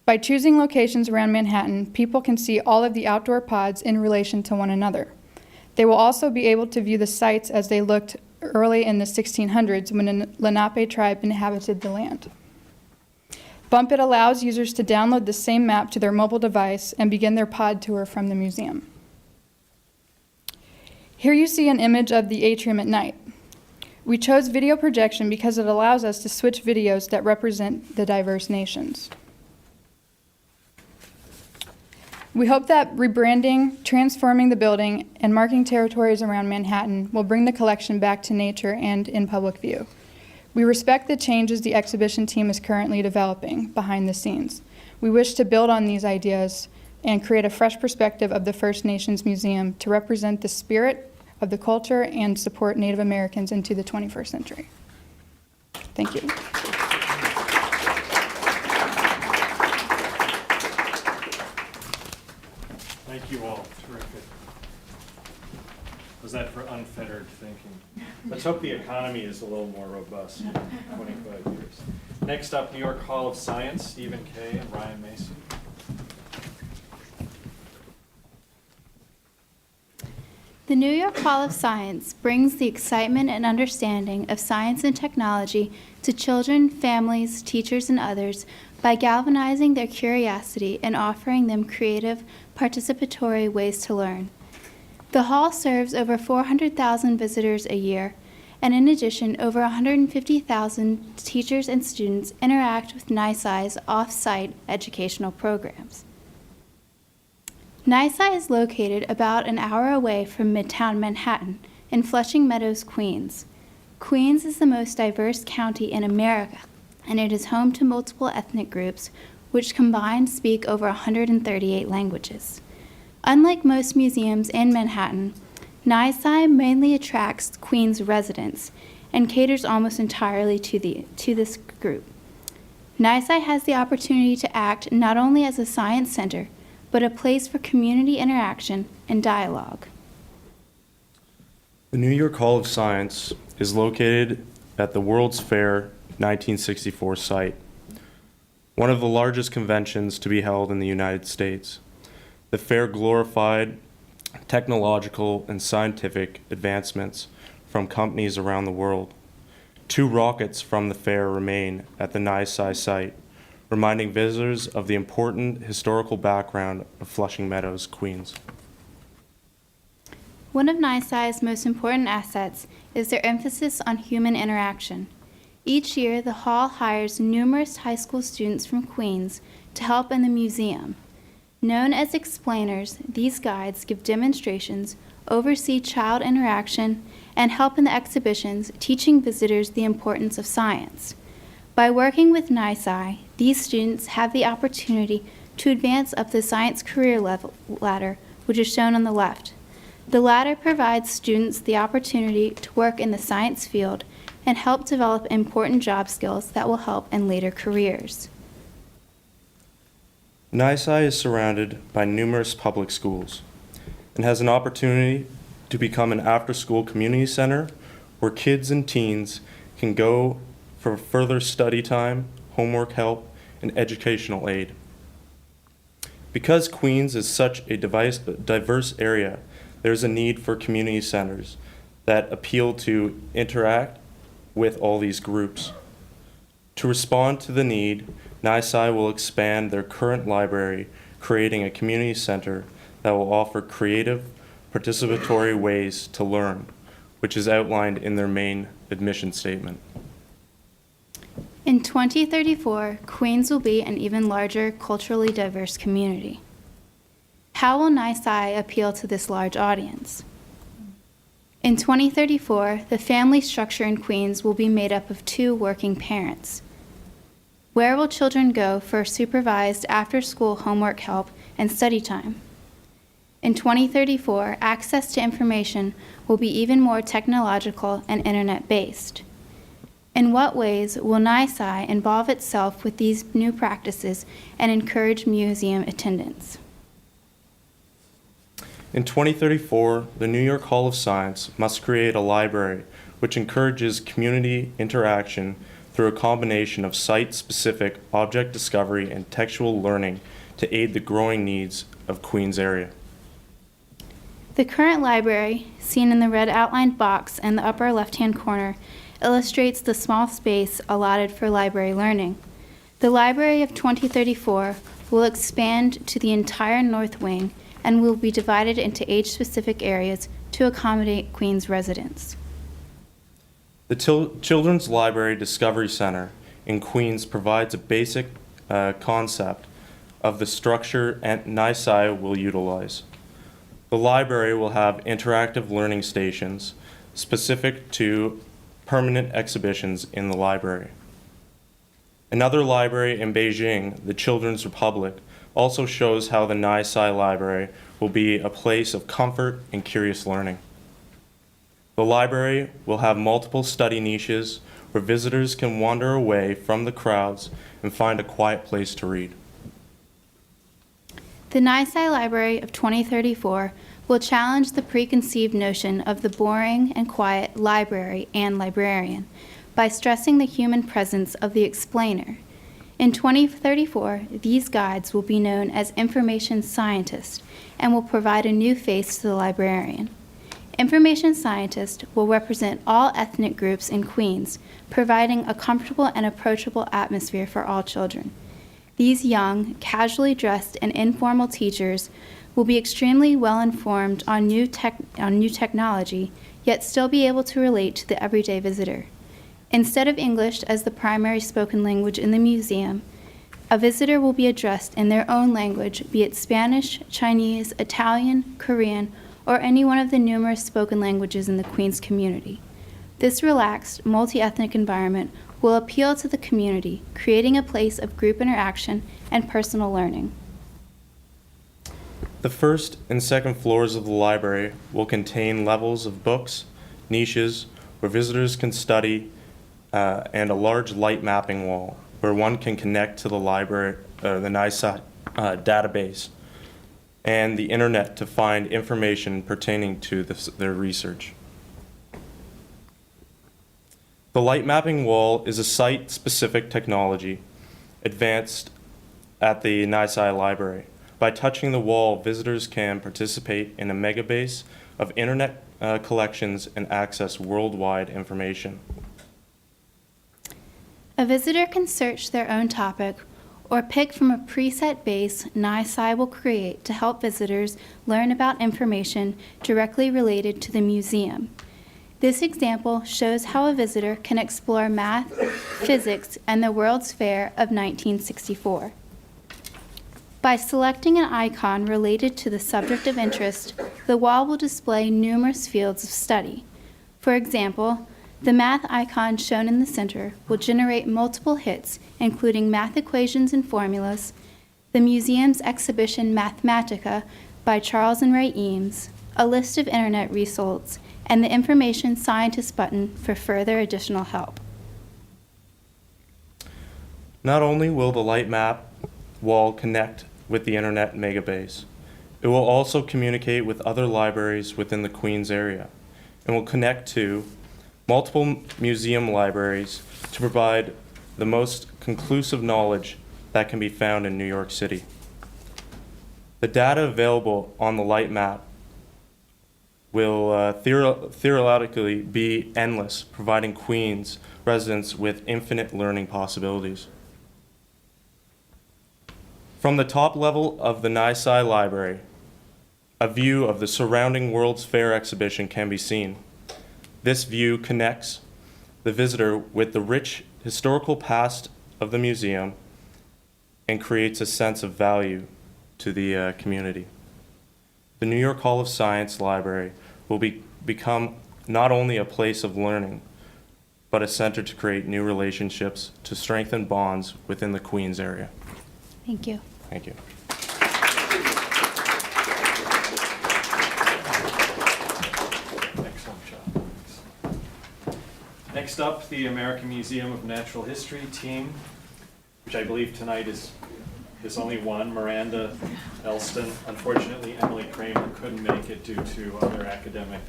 By choosing locations around Manhattan, people can see all of the outdoor pods in relation to one another. They will also be able to view the sites as they looked early in the 1600s when the Lenape tribe inhabited the land. Bump It allows users to download the same map to their mobile device and begin their pod tour from the museum. Here you see an image of the atrium at night. We chose video projection because it allows us to switch videos that represent the diverse nations. We hope that rebranding, transforming the building, and marking territories around Manhattan will bring the collection back to nature and in public view. We respect the changes the exhibition team is currently developing behind the scenes. We wish to build on these ideas and create a fresh perspective of the First Nations Museum to represent the spirit of the culture and support Native Americans into the 21st century. Thank you. Thank you all. Terrific. Was that for unfettered thinking? Let's hope the economy is a little more robust in 25 years. Next up, New York Hall of Science, Stephen Kaye and Ryan Massey. The New York Hall of Science brings the excitement and understanding of science and technology to children, families, teachers, and others by galvanizing their curiosity and offering them creative, participatory ways to learn. The hall serves over 400,000 visitors a year, and in addition, over 150,000 teachers and students interact with NYSCI's off-site educational programs. NYSCI is located about an hour away from Midtown Manhattan in Flushing Meadows, Queens. Queens is the most diverse county in America, and it is home to multiple ethnic groups, which combined speak over 138 languages. Unlike most museums in Manhattan, NYSCI mainly attracts Queens residents and caters almost entirely to this group. NYSCI has the opportunity to act not only as a science center, but a place for community interaction and dialogue. The New York Hall of Science is located at the World's Fair 1964 site, one of the largest conventions to be held in the United States. The fair glorified technological and scientific advancements from companies around the world. 2 rockets from the fair remain at the NYSCI site, reminding visitors of the important historical background of Flushing Meadows, Queens. One of NYSCI's most important assets is their emphasis on human interaction. Each year, the hall hires numerous high school students from Queens to help in the museum. Known as explainers, these guides give demonstrations, oversee child interaction, and help in the exhibitions, teaching visitors the importance of science. By working with NYSCI, these students have the opportunity to advance up the science career ladder, which is shown on the left. The ladder provides students the opportunity to work in the science field and help develop important job skills that will help in later careers. NYSCI is surrounded by numerous public schools and has an opportunity to become an after-school community center where kids and teens can go for further study time, homework help, and educational aid. Because Queens is such a diverse area, there's a need for community centers that appeal to interact with all these groups. To respond to the need, NYSCI will expand their current library, creating a community center that will offer creative, participatory ways to learn, which is outlined in their main admission statement. In 2034, Queens will be an even larger culturally diverse community. How will NYSCI appeal to this large audience? In 2034, the family structure in Queens will be made up of 2 working parents. Where will children go for supervised after-school homework help and study time? In 2034, access to information will be even more technological and internet-based. In what ways will NYSCI involve itself with these new practices and encourage museum attendance? In 2034, the New York Hall of Science must create a library which encourages community interaction through a combination of site-specific object discovery and textual learning to aid the growing needs of Queens area. The current library, seen in the red outlined box in the upper left-hand corner, illustrates the small space allotted for library learning. The Library of 2034 will expand to the entire north wing and will be divided into age-specific areas to accommodate Queens residents. The Children's Library Discovery Center in Queens provides a basic concept of the structure NYSCI will utilize. The library will have interactive learning stations specific to permanent exhibitions in the library. Another library in Beijing, the Children's Republic, also shows how the NYSCI library will be a place of comfort and curious learning. The library will have multiple study niches where visitors can wander away from the crowds and find a quiet place to read. The NYSCI Library of 2034 will challenge the preconceived notion of the boring and quiet library and librarian by stressing the human presence of the explainer. In 2034, these guides will be known as information scientists and will provide a new face to the librarian. Information scientists will represent all ethnic groups in Queens, providing a comfortable and approachable atmosphere for all children. These young, casually dressed, and informal teachers will be extremely well informed on new technology, yet still be able to relate to the everyday visitor. Instead of English as the primary spoken language in the museum, a visitor will be addressed in their own language, be it Spanish, Chinese, Italian, Korean, or any one of the numerous spoken languages in the Queens community. This relaxed, multi-ethnic environment will appeal to the community, creating a place of group interaction and personal learning. The first and second floors of the library will contain levels of books, niches where visitors can study, and a large light mapping wall where one can connect to the library, the NYSCI database, and the internet to find information pertaining to their research. The light mapping wall is a site-specific technology advanced at the NYSCI library. By touching the wall, visitors can participate in a megabase of internet collections and access worldwide information. A visitor can search their own topic or pick from a preset base NYSCI will create to help visitors learn about information directly related to the museum. This example shows how a visitor can explore math, physics, and the World's Fair of 1964. By selecting an icon related to the subject of interest, the wall will display numerous fields of study. For example, the math icon shown in the center will generate multiple hits, including math equations and formulas, the museum's exhibition Mathematica by Charles and Ray Eames, a list of internet results, and the Information Scientist button for further additional help. Not only will the light map wall connect with the internet megabase, it will also communicate with other libraries within the Queens area and will connect to multiple museum libraries to provide the most conclusive knowledge that can be found in New York City. The data available on the light map will theoretically be endless, providing Queens residents with infinite learning possibilities. From the top level of the Nisei Library, a view of the surrounding World's Fair exhibition can be seen. This view connects the visitor with the rich historical past of the museum and creates a sense of value to the community. The New York Hall of Science Library will become not only a place of learning, but a center to create new relationships to strengthen bonds within the Queens area. Thank you. Thank you. Excellent job. Next up, the American Museum of Natural History team, which I believe tonight is only one, Miranda Elston. Unfortunately, Emily Kramer couldn't make it due to other academic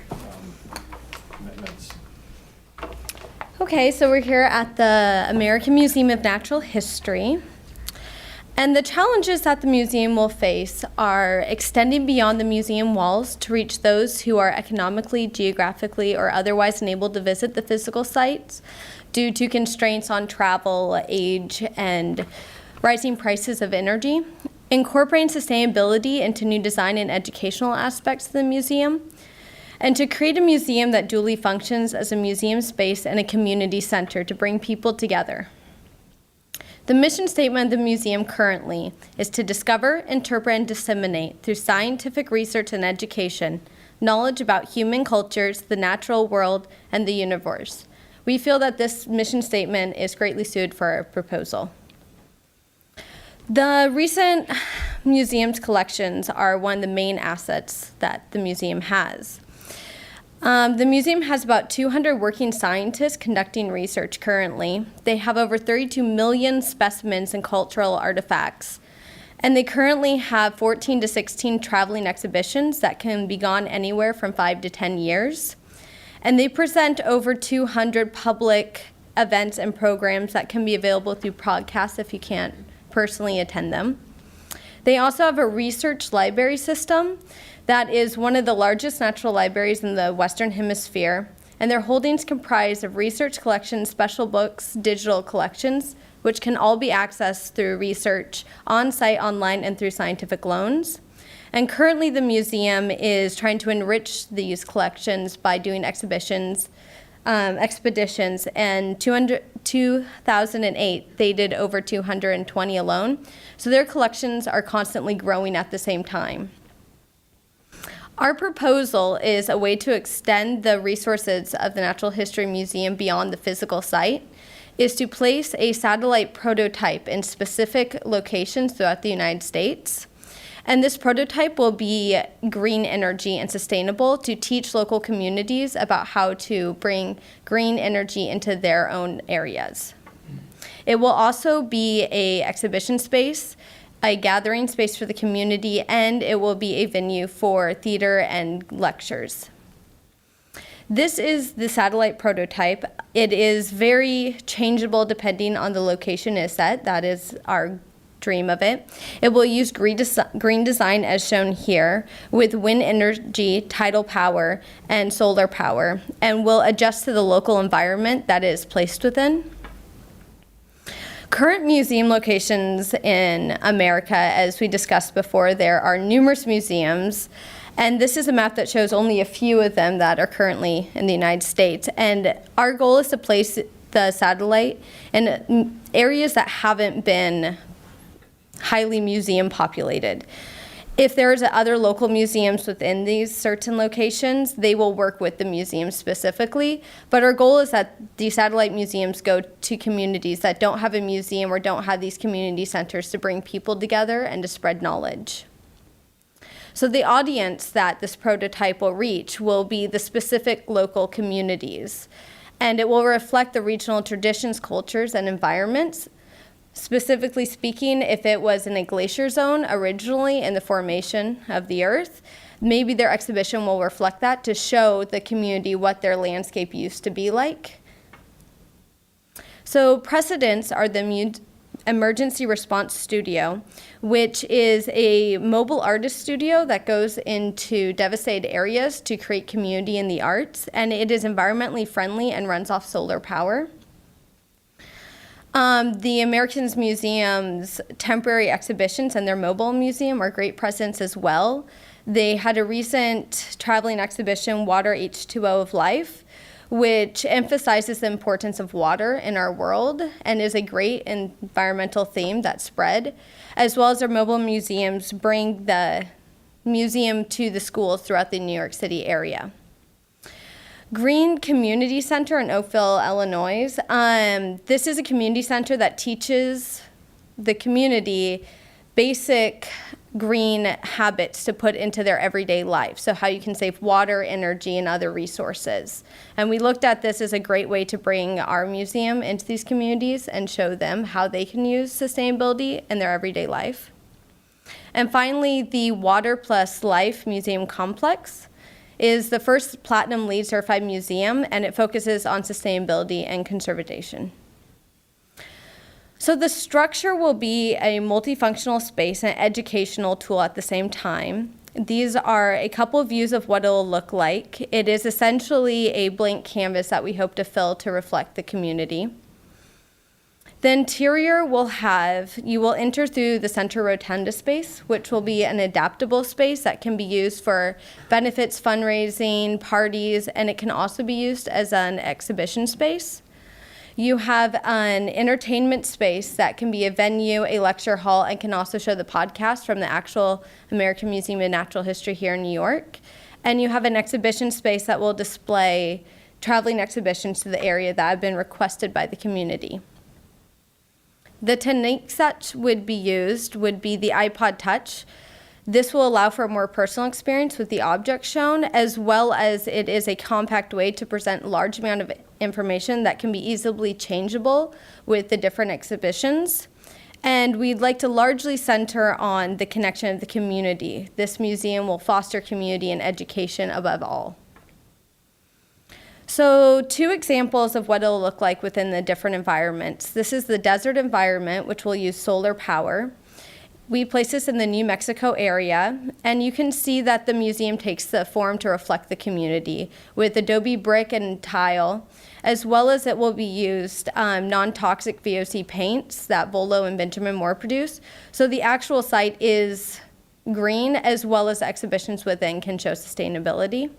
commitments. Okay, so we're here at the American Museum of Natural History. And the challenges that the museum will face are extending beyond the museum walls to reach those who are economically, geographically, or otherwise unable to visit the physical sites due to constraints on travel, age, and rising prices of energy. Incorporating sustainability into new design and educational aspects of the museum. And to create a museum that dually functions as a museum space and a community center to bring people together. The mission statement of the museum currently is to discover, interpret, and disseminate through scientific research and education knowledge about human cultures, the natural world, and the universe. We feel that this mission statement is greatly suited for our proposal. The recent museum's collections are one of the main assets that the museum has. The museum has about 200 working scientists conducting research currently. They have over 32 million specimens and cultural artifacts. And they currently have 14 to 16 traveling exhibitions that can be gone anywhere from 5 to 10 years. And they present over 200 public events and programs that can be available through podcasts if you can't personally attend them. They also have a research library system that is one of the largest natural libraries in the Western Hemisphere, and their holdings comprise of research collections, special books, digital collections, which can all be accessed through research on-site, online, and through scientific loans. And currently the museum is trying to enrich these collections by doing exhibitions, expeditions, and 2008, they did over 220 alone. So their collections are constantly growing at the same time. Our proposal is a way to extend the resources of the Natural History Museum beyond the physical site, is to place a satellite prototype in specific locations throughout the United States. And this prototype will be green energy and sustainable to teach local communities about how to bring green energy into their own areas. It will also be an exhibition space, a gathering space for the community, and it will be a venue for theater and lectures. This is the satellite prototype. It is very changeable depending on the location it's at. That is our dream of it. It will use green design as shown here with wind energy, tidal power, and solar power, and will adjust to the local environment that it is placed within. Current museum locations in America, as we discussed before, there are numerous museums, and this is a map that shows only a few of them that are currently in the United States. And our goal is to place the satellite in areas that haven't been highly museum populated. If there's other local museums within these certain locations, they will work with the museum specifically. But our goal is that these satellite museums go to communities that don't have a museum or don't have these community centers to bring people together and to spread knowledge. So the audience that this prototype will reach will be the specific local communities, and it will reflect the regional traditions, cultures, and environments. Specifically speaking, if it was in a glacier zone originally in the formation of the Earth, maybe their exhibition will reflect that to show the community what their landscape used to be like. So precedents are the Emergency Response Studio, which is a mobile artist studio that goes into devastated areas to create community in the arts, and it is environmentally friendly and runs off solar power. The American Museum's temporary exhibitions and their mobile museum are great presents as well. They had a recent traveling exhibition, Water H2O of Life, which emphasizes the importance of water in our world and is a great environmental theme that spread, as well as their mobile museums bring the museum to the schools throughout the New York City area. Green Community Center in Oakville, Illinois. This is a community center that teaches the community basic green habits to put into their everyday life. So how you can save water, energy, and other resources. And we looked at this as a great way to bring our museum into these communities and show them how they can use sustainability in their everyday life. And finally, the Water Plus Life Museum Complex is the first Platinum LEED certified museum, and it focuses on sustainability and conservation. So the structure will be a multifunctional space and educational tool at the same time. These are a couple of views of what it will look like. It is essentially a blank canvas that we hope to fill to reflect the community. The interior you will enter through the center rotunda space, which will be an adaptable space that can be used for benefits, fundraising, parties, and it can also be used as an exhibition space. You have an entertainment space that can be a venue, a lecture hall, and can also show the podcast from the actual American Museum of Natural History here in New York. And you have an exhibition space that will display traveling exhibitions to the area that have been requested by the community. The techniques that would be used would be the iPod Touch. This will allow for a more personal experience with the objects shown, as well as it is a compact way to present a large amount of information that can be easily changeable with the different exhibitions. And we'd like to largely center on the connection of the community. This museum will foster community and education above all. So 2 examples of what it'll look like within the different environments. This is the desert environment, which will use solar power. We place this in the New Mexico area, and you can see that the museum takes the form to reflect the community with adobe brick and tile, as well as it will be used non-toxic VOC paints that Volo and Benjamin Moore produce. So the actual site is green, as well as exhibitions within can show sustainability.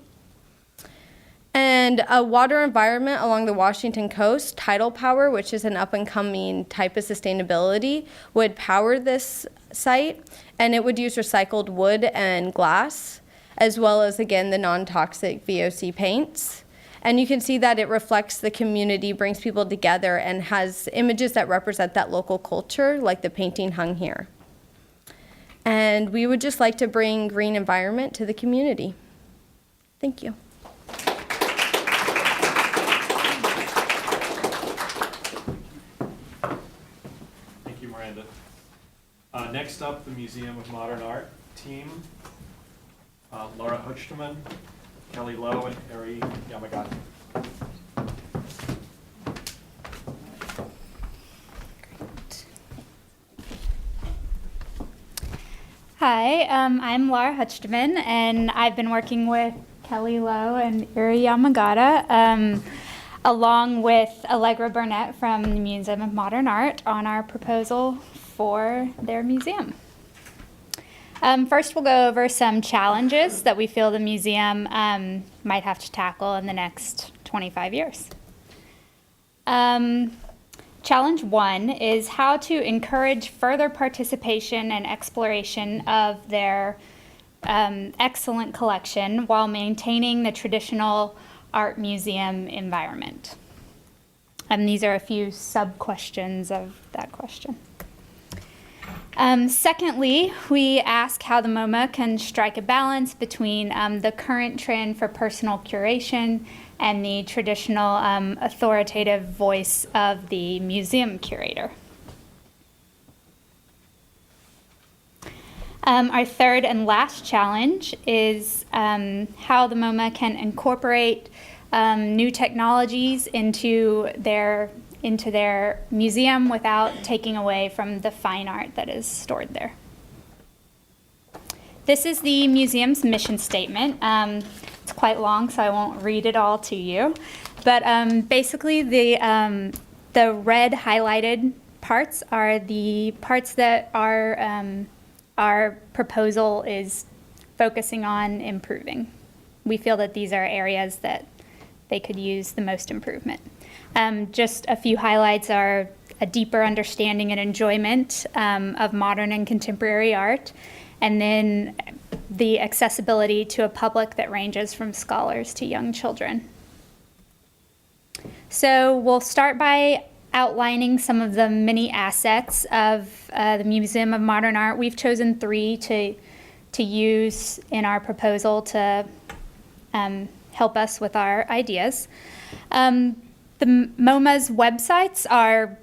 And a water environment along the Washington coast, tidal power, which is an up-and-coming type of sustainability, would power this site, and it would use recycled wood and glass, as well as, again, the non-toxic VOC paints. And you can see that it reflects the community, brings people together, and has images that represent that local culture, like the painting hung here. And we would just like to bring green environment to the community. Thank you. Miranda. Next up, the Museum of Modern Art team, Lara Huchteman, Kelly Lo, and Eri Yamagata. Hi, I'm Lara Huchteman, and I've been working with Kelly Lo and Eri Yamagata, along with Allegra Burnett from the Museum of Modern Art on our proposal for their museum. First, we'll go over some challenges that we feel the museum might have to tackle in the next 25 years. Challenge 1 is how to encourage further participation and exploration of their excellent collection while maintaining the traditional art museum environment. And these are a few sub-questions of that question. Secondly, we ask how the MoMA can strike a balance between the current trend for personal curation and the traditional authoritative voice of the museum curator. Our third and last challenge is how the MoMA can incorporate new technologies into their museum without taking away from the fine art that is stored there. This is the museum's mission statement. It's quite long, so I won't read it all to you. But basically, the red highlighted parts are the parts that our proposal is focusing on improving. We feel that these are areas that they could use the most improvement. Just a few highlights are a deeper understanding and enjoyment of modern and contemporary art, and then the accessibility to a public that ranges from scholars to young children. So we'll start by outlining some of the many assets of the Museum of Modern Art. We've chosen 3 to use in our proposal to help us with our ideas. The MoMA's websites are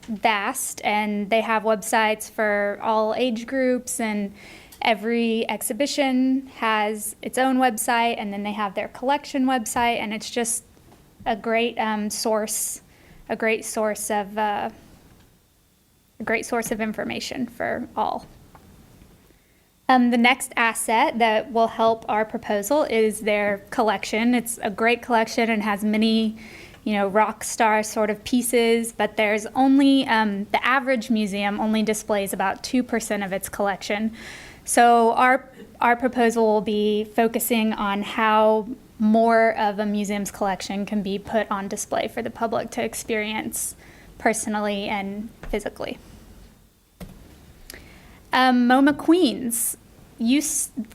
vast, and they have websites for all age groups, and every exhibition has its own website, and then they have their collection website, and it's just a great source of information for all. The next asset that will help our proposal is their collection. It's a great collection and has many, rock star sort of pieces, but there's only, the average museum only displays about 2% of its collection. So our proposal will be focusing on how more of a museum's collection can be put on display for the public to experience personally and physically. MoMA Queens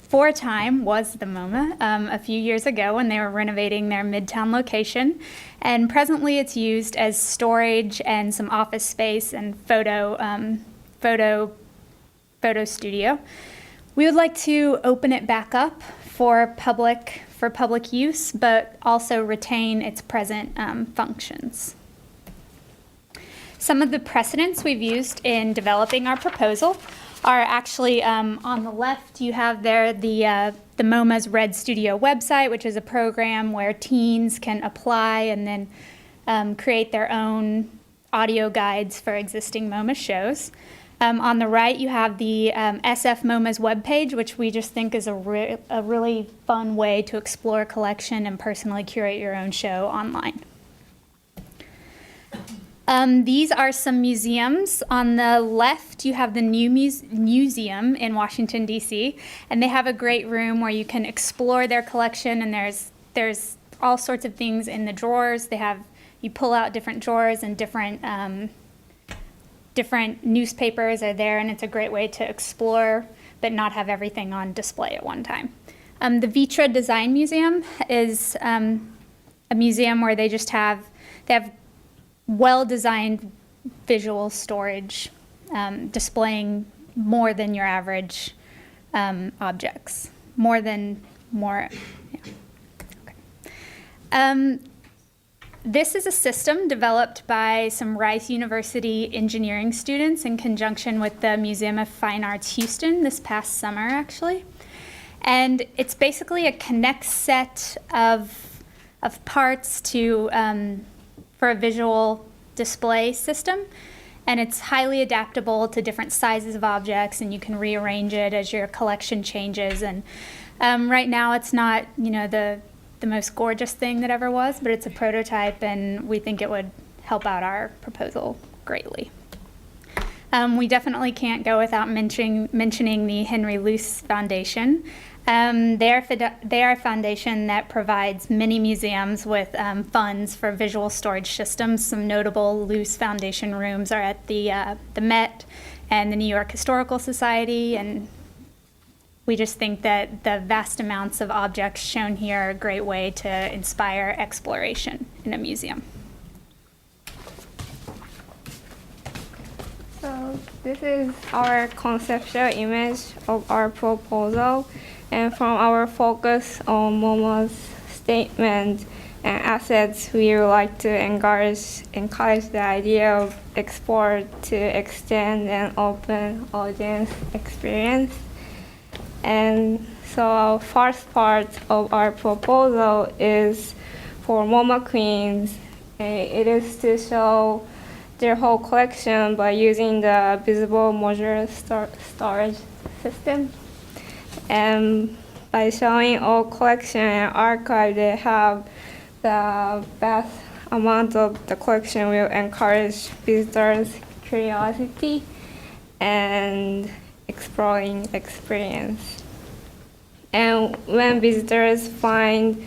for a time was the MoMA a few years ago when they were renovating their Midtown location, and presently it's used as storage and some office space and photo studio. We would like to open it back up for public use, but also retain its present functions. Some of the precedents we've used in developing our proposal are actually on the left. You have there the MoMA's Red Studio website, which is a program where teens can apply and then create their own audio guides for existing MoMA shows. On the right, you have the SF MoMA's webpage, which we just think is a really fun way to explore a collection and personally curate your own show online. These are some museums. On the left, you have the New Museum in Washington, D.C., and they have a great room where you can explore their collection, and there's all sorts of things in the drawers. You pull out different drawers, and different newspapers are there, and it's a great way to explore but not have everything on display at one time. The Vitra Design Museum is a museum where they have well-designed visual storage, displaying more than your average objects. This is a system developed by some Rice University engineering students in conjunction with the Museum of Fine Arts Houston this past summer, actually. And it's basically a connect set of parts for a visual display system. And it's highly adaptable to different sizes of objects, and you can rearrange it as your collection changes. And right now it's not, the most gorgeous thing that ever was, but it's a prototype, and we think it would help out our proposal greatly. We definitely can't go without mentioning the Henry Luce Foundation. They are a foundation that provides many museums with funds for visual storage systems. Some notable loose foundation rooms are at the Met and the New York Historical Society, and we just think that the vast amounts of objects shown here are a great way to inspire exploration in a museum. So this is our conceptual image of our proposal, and from our focus on MoMA's statement and assets, we would like to encourage the idea of explore to extend an open audience experience. And so our first part of our proposal is for MoMA Queens. It is to show their whole collection by using the visible modular storage system. And by showing all collection and archive they have, the vast amount of the collection will encourage visitors' curiosity and exploring experience. And when visitors find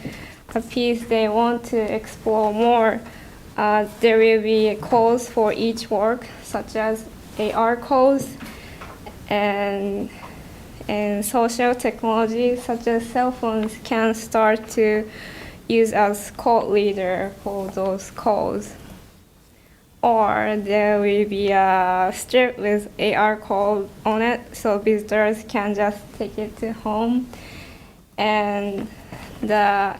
a piece they want to explore more, there will be codes for each work, such as AR codes and social technology, such as cell phones, can start to use as code reader for those codes. Or there will be a strip with AR code on it, so visitors can just take it to home. And the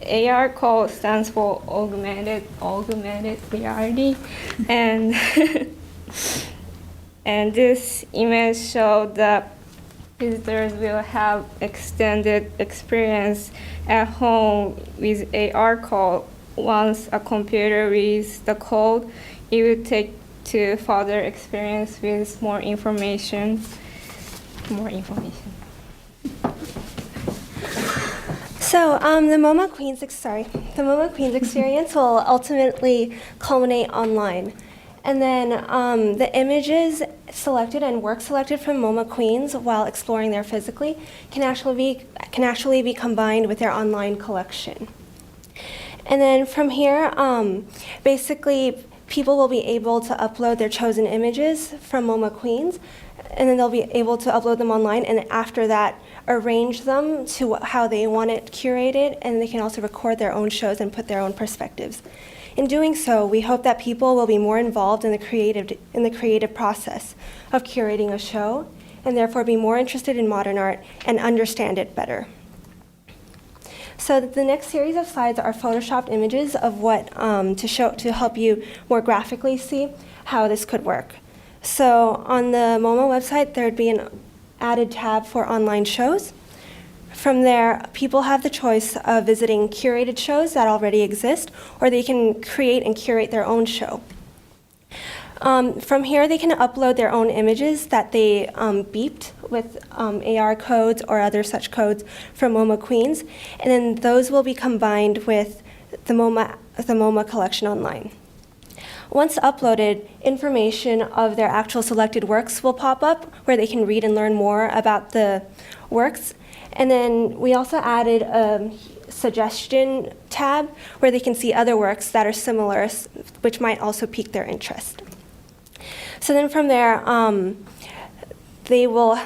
AR code stands for augmented reality, and and this image shows that visitors will have extended experience at home with AR code. Once a computer reads the code, it will take to further experience with more information. So the MoMA Queens experience will ultimately culminate online. And then the images selected and work selected from MoMA Queens while exploring there physically can actually be combined with their online collection. And then from here, basically people will be able to upload their chosen images from MoMA Queens, and then they'll be able to upload them online, and after that arrange them to how they want it curated, and they can also record their own shows and put their own perspectives. In doing so, we hope that people will be more involved in the creative process of curating a show, and therefore be more interested in modern art and understand it better. So the next series of slides are photoshopped images of what to help you more graphically see how this could work. So on the MoMA website, there'd be an added tab for online shows. From there, people have the choice of visiting curated shows that already exist, or they can create and curate their own show. From here, they can upload their own images that they beeped with AR codes or other such codes from MoMA Queens, and then those will be combined with the MoMA collection online. Once uploaded, information of their actual selected works will pop up where they can read and learn more about the works. And then we also added a suggestion tab where they can see other works that are similar, which might also pique their interest. So then from there, they will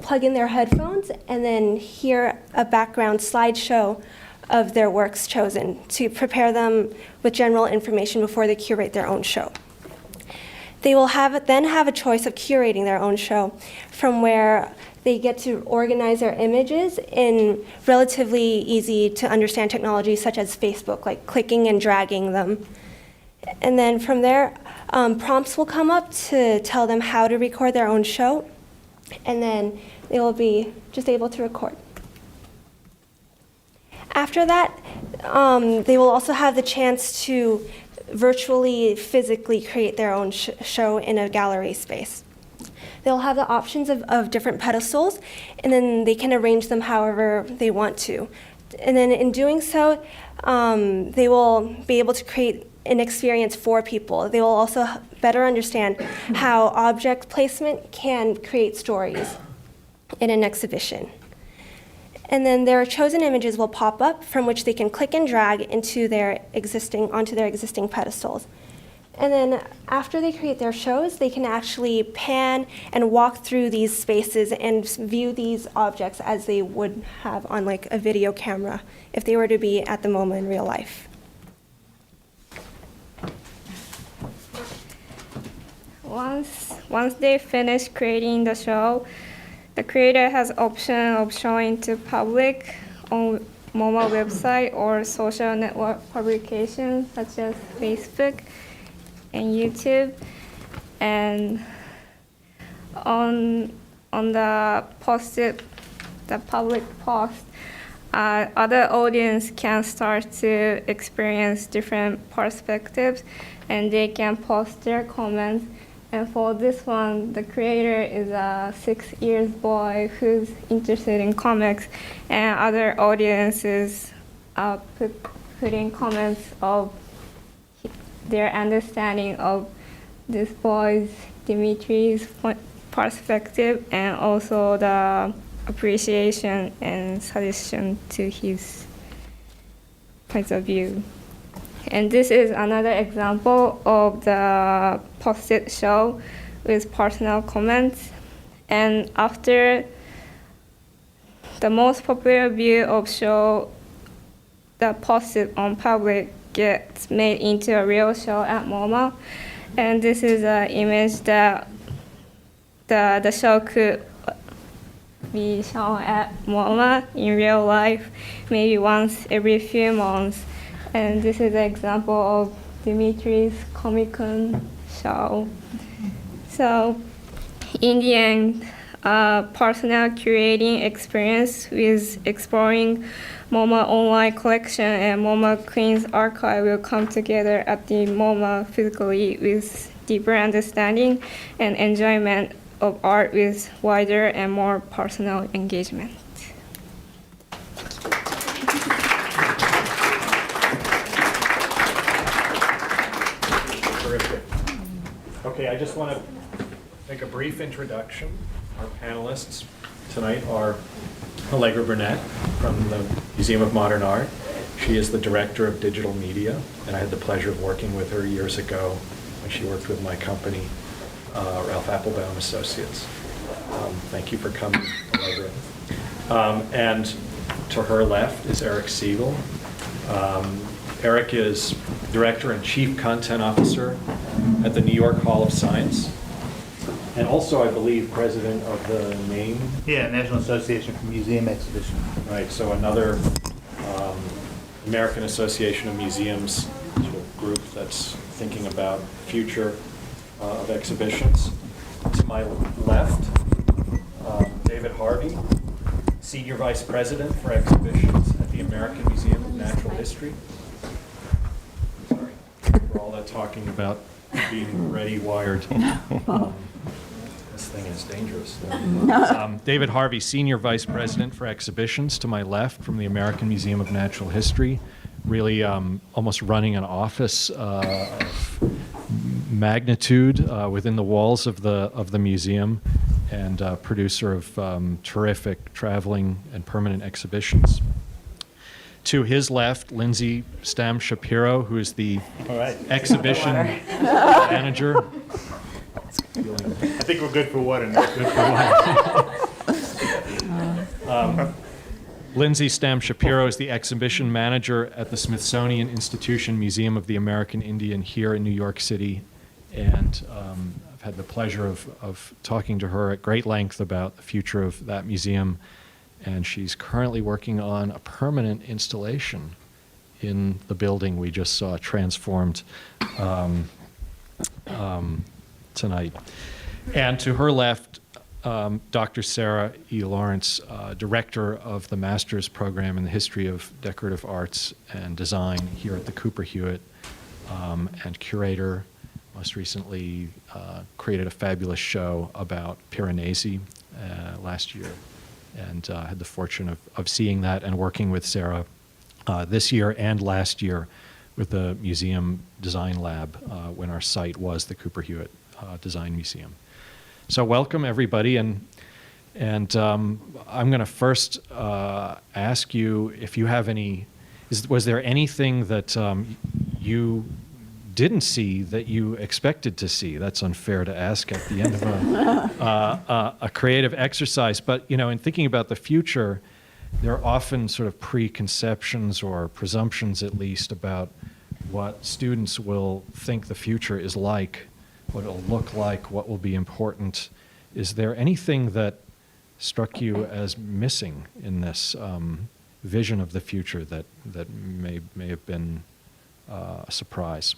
plug in their headphones and then hear a background slideshow of their works chosen to prepare them with general information before they curate their own show. They will then have a choice of curating their own show, from where they get to organize their images in relatively easy to understand technology such as Facebook, like clicking and dragging them. And then from there, prompts will come up to tell them how to record their own show, and then they will be just able to record. After that, they will also have the chance to virtually, physically create their own show in a gallery space. They'll have the options of different pedestals, and then they can arrange them however they want to. And then in doing so, they will be able to create an experience for people. They will also better understand how object placement can create stories in an exhibition. And then their chosen images will pop up from which they can click and drag onto their existing pedestals. And then after they create their shows, they can actually pan and walk through these spaces and view these objects as they would have on like a video camera if they were to be at the MoMA in real life. Once they finish creating the show, the creator has option of showing to public on MoMA website or social network publications such as Facebook and YouTube. And on the public post, other audience can start to experience different perspectives, and they can post their comments. And for this one, the creator is a 6-year boy who's interested in comics, and other audiences putting comments of their understanding of this boy's, Dimitri's perspective, and also the appreciation and suggestion to his point of view. And this is another example of the posted show with personal comments. And after the most popular view of show that posted on public gets made into a real show at MoMA. And this is an image that the show could be shown at MoMA in real life, maybe once every few months. And this is an example of Dimitri's Comic-Con show. So in the end, personal curating experience with exploring MoMA online collection and MoMA Queens archive will come together at the MoMA physically with deeper understanding and enjoyment of art with wider and more personal engagement. Terrific. Okay, I just want to make a brief introduction. Our panelists tonight are Allegra Burnett from the Museum of Modern Art. She is the director of digital media, and I had the pleasure of working with her years ago when she worked with my company, Ralph Applebaum Associates. Thank you for coming, Allegra. And to her left is Eric Siegel. Eric is Director and Chief Content Officer at the New York Hall of Science, and also, I believe, President of the NAME. Yeah, National Association for Museum Exhibition. Right, so another American Association of Museums sort of group that's thinking about future of exhibitions. To my left, David Harvey, Senior Vice President for Exhibitions at the American Museum of Natural History. Sorry, we're all talking about being ready wired. This thing is dangerous. David Harvey, Senior Vice President for Exhibitions, to my left from the American Museum of Natural History, really almost running an office of magnitude within the walls of the museum, and producer of terrific traveling and permanent exhibitions. To his left, Lindsay Stam Shapiro, who is the exhibition manager. I think we're good for water now. Lindsay Stam Shapiro is the exhibition manager at the Smithsonian Institution Museum of the American Indian here in New York City. And I've had the pleasure of talking to her at great length about the future of that museum. And she's currently working on a permanent installation in the building we just saw transformed tonight. And to her left, Dr. Sarah E. Lawrence, Director of the Master's Program in the History of Decorative Arts and Design here at the Cooper Hewitt, and curator, most recently created a fabulous show about Piranesi last year, and had the fortune of seeing that and working with Sarah this year and last year with the Museum Design Lab when our site was the Cooper Hewitt Design Museum. So welcome, everybody. And And I'm going to first ask you if you have any, was there anything that you didn't see that you expected to see? That's unfair to ask at the end of a creative exercise. But, you know, in thinking about the future, there are often sort of preconceptions or presumptions, at least, about what students will think the future is like, what it'll look like, what will be important. Is there anything that struck you as missing in this vision of the future that may have been a surprise?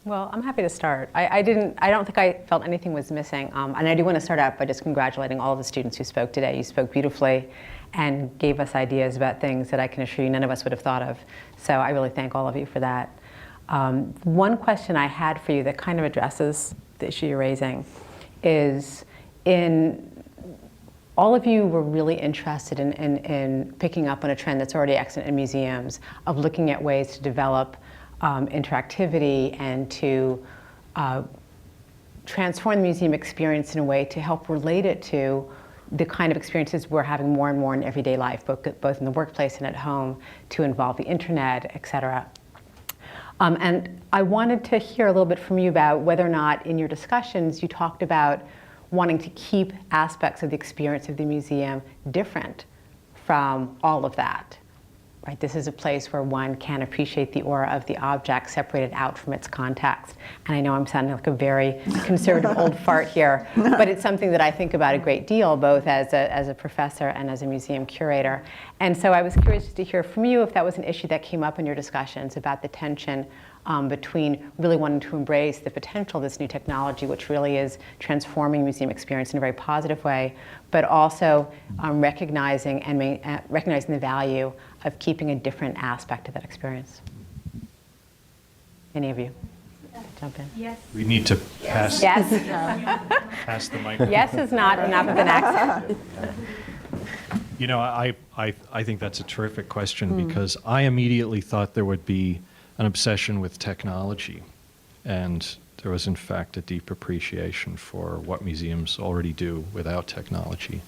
Well, I'm happy to start. I don't think I felt anything was missing. And I do want to start out by just congratulating all of the students who spoke today. You spoke beautifully and gave us ideas about things that I can assure you none of us would have thought of. So I really thank all of you for that. One question I had for you that kind of addresses the issue you're raising is, all of you were really interested in picking up on a trend that's already excellent in museums of looking at ways to develop interactivity and to transform the museum experience in a way to help relate it to the kind of experiences we're having more and more in everyday life, both in the workplace and at home, to involve the internet, et cetera. And I wanted to hear a little bit from you about whether or not in your discussions you talked about wanting to keep aspects of the experience of the museum different from all of that. Right? This is a place where one can appreciate the aura of the object separated out from its context. And I know I'm sounding like a very conservative old fart here, but it's something that I think about a great deal, both as a professor and as a museum curator. And so I was curious to hear from you if that was an issue that came up in your discussions about the tension between really wanting to embrace the potential of this new technology, which really is transforming museum experience in a very positive way, but also recognizing the value of keeping a different aspect of that experience. Any of you? Jump in. Yes. We need to pass, yes. pass the microphone. Yes is not enough of an accent. You know, I think that's a terrific question because I immediately thought there would be an obsession with technology, and there was in fact a deep appreciation for what museums already do without technology.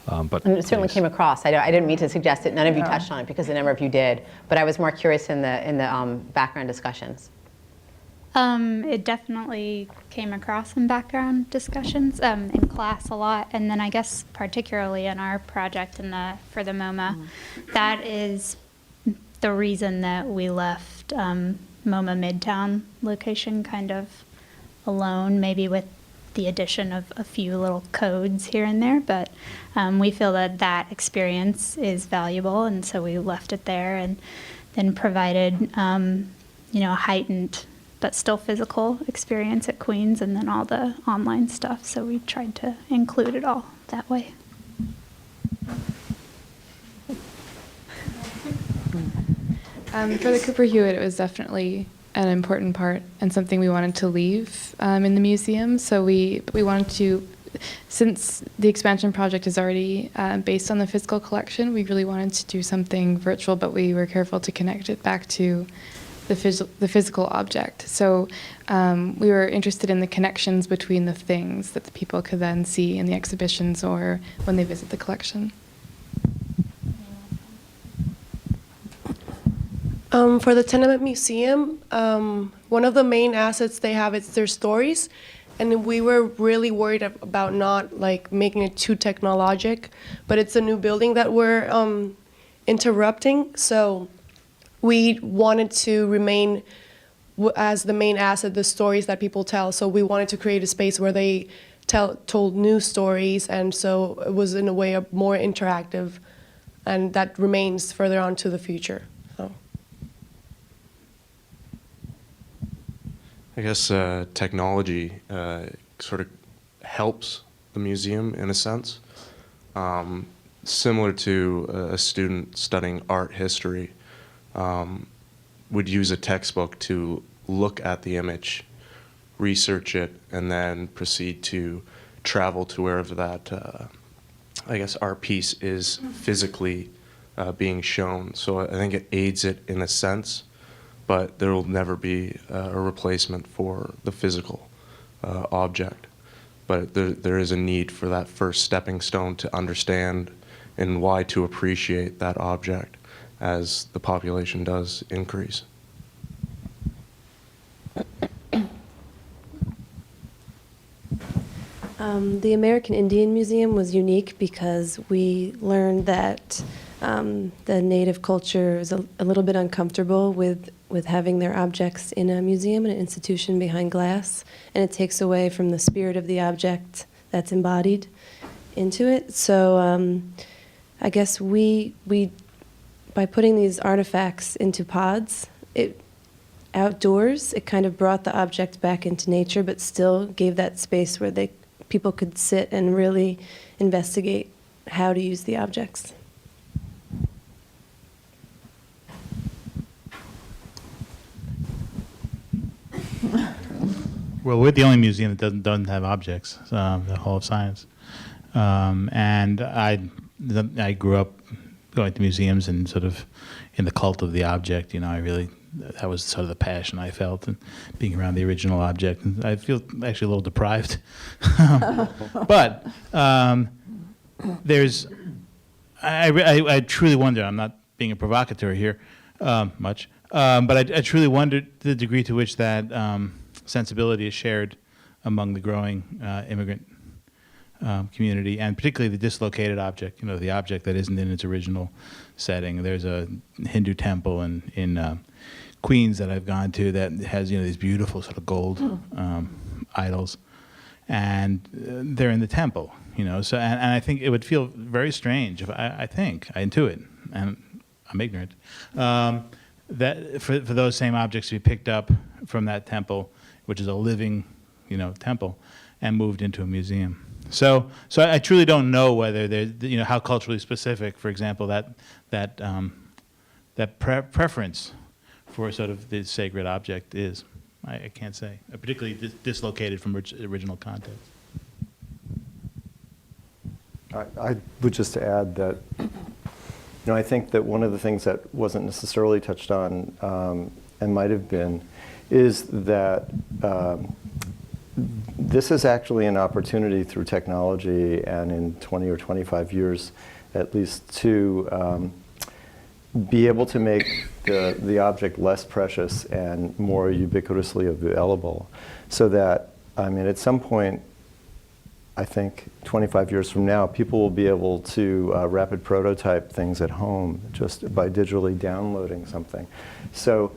But and it certainly came across. I didn't mean to suggest it. None of you touched on it because a number of you did. But I was more curious in the background discussions. It definitely came across in background discussions in class a lot, and then I guess particularly in our project for the MoMA, that is the reason that we left MoMA Midtown location kind of alone, maybe with the addition of a few little codes here and there, but we feel that experience is valuable, and so we left it there and then provided a heightened but still physical experience at Queens, and then all the online stuff, so we tried to include it all that way. For the Cooper Hewitt, it was definitely an important part and something we wanted to leave in the museum. So we wanted to, since the expansion project is already based on the physical collection, we really wanted to do something virtual, but we were careful to connect it back to the physical object. So we were interested in the connections between the things that the people could then see in the exhibitions or when they visit the collection. For the Tenement Museum, one of the main assets they have is their stories, and we were really worried about not like making it too technologic, but it's a new building that we're interrupting, so we wanted to remain as the main asset the stories that people tell. So we wanted to create a space where they told new stories, and so it was in a way more interactive, and that remains further on to the future. So. I guess technology sort of helps the museum in a sense. Similar to a student studying art history, would use a textbook to look at the image, research it, and then proceed to travel to wherever that, I guess, art piece is physically being shown. So I think it aids it in a sense, but there will never be a replacement for the physical object. but there is a need for that first stepping stone to understand and why to appreciate that object as the population does increase. The American Indian Museum was unique because we learned that the Native culture is a little bit uncomfortable with having their objects in a museum, in an institution behind glass, and it takes away from the spirit of the object that's embodied into it. So I guess we by putting these artifacts into pods, outdoors, it kind of brought the object back into nature, but still gave that space where people could sit and really investigate how to use the objects. Well, we're the only museum that doesn't have objects, the Hall of Science. And I grew up going to museums and sort of in the cult of the object. That was sort of the passion I felt, and being around the original object. And I feel actually a little deprived. But I truly wonder, I'm not being a provocateur here much, but I truly wonder the degree to which that sensibility is shared among the growing immigrant community, and particularly the dislocated object, the object that isn't in its original setting. There's a Hindu temple in Queens that I've gone to that has these beautiful sort of gold idols, and they're in the temple. So and I think it would feel very strange if I intuit, and I'm ignorant, that for those same objects to be picked up from that temple, which is a living temple, and moved into a museum. So I truly don't know whether there's how culturally specific, for example, that preference for sort of the sacred object is. I can't say, particularly dislocated from original context. I would just add that, I think that one of the things that wasn't necessarily touched on and might have been is that this is actually an opportunity through technology and in 20 or 25 years at least to be able to make the object less precious and more ubiquitously available, so that, at some point, I think 25 years from now, people will be able to rapid prototype things at home just by digitally downloading something. So,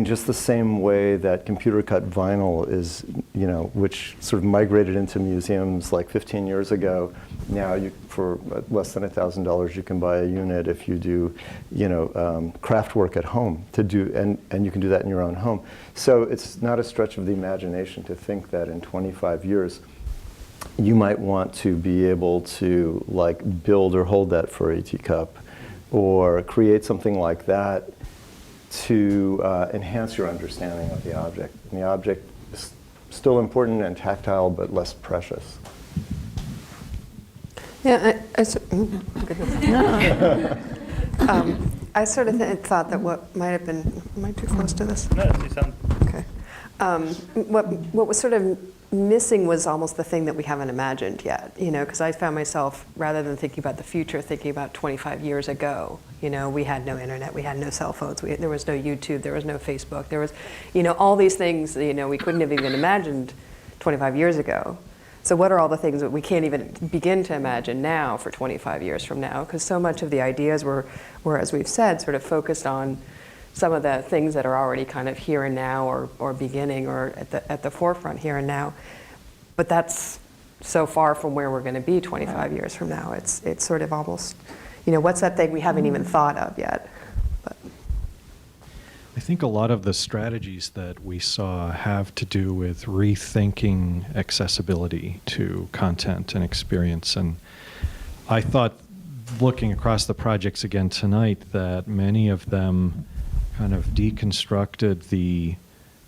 just the same way that computer cut vinyl is, which sort of migrated into museums like 15 years ago. Now, for less than $1,000, you can buy a unit if you do, craft work at home and you can do that in your own home. So it's not a stretch of the imagination to think that in 25 years, you might want to be able to build or hold that for a teacup, or create something like that to enhance your understanding of the object. And the object is still important and tactile, but less precious. Yeah, I sort of thought that what might have been, am I too close to this? No, it's something. Okay. What was sort of missing was almost the thing that we haven't imagined yet, because I found myself, rather than thinking about the future, thinking about 25 years ago. We had no internet, we had no cell phones, there was no YouTube, there was no Facebook, there was, all these things, we couldn't have even imagined 25 years ago. So what are all the things that we can't even begin to imagine now for 25 years from now? Because so much of the ideas were, as we've said, sort of focused on some of the things that are already kind of here and now, or beginning, or at the forefront here and now. But that's so far from where we're going to be 25 years from now. It's sort of almost, what's that thing we haven't even thought of yet? But I think a lot of the strategies that we saw have to do with rethinking accessibility to content and experience. And I thought, looking across the projects again tonight, that many of them kind of deconstructed the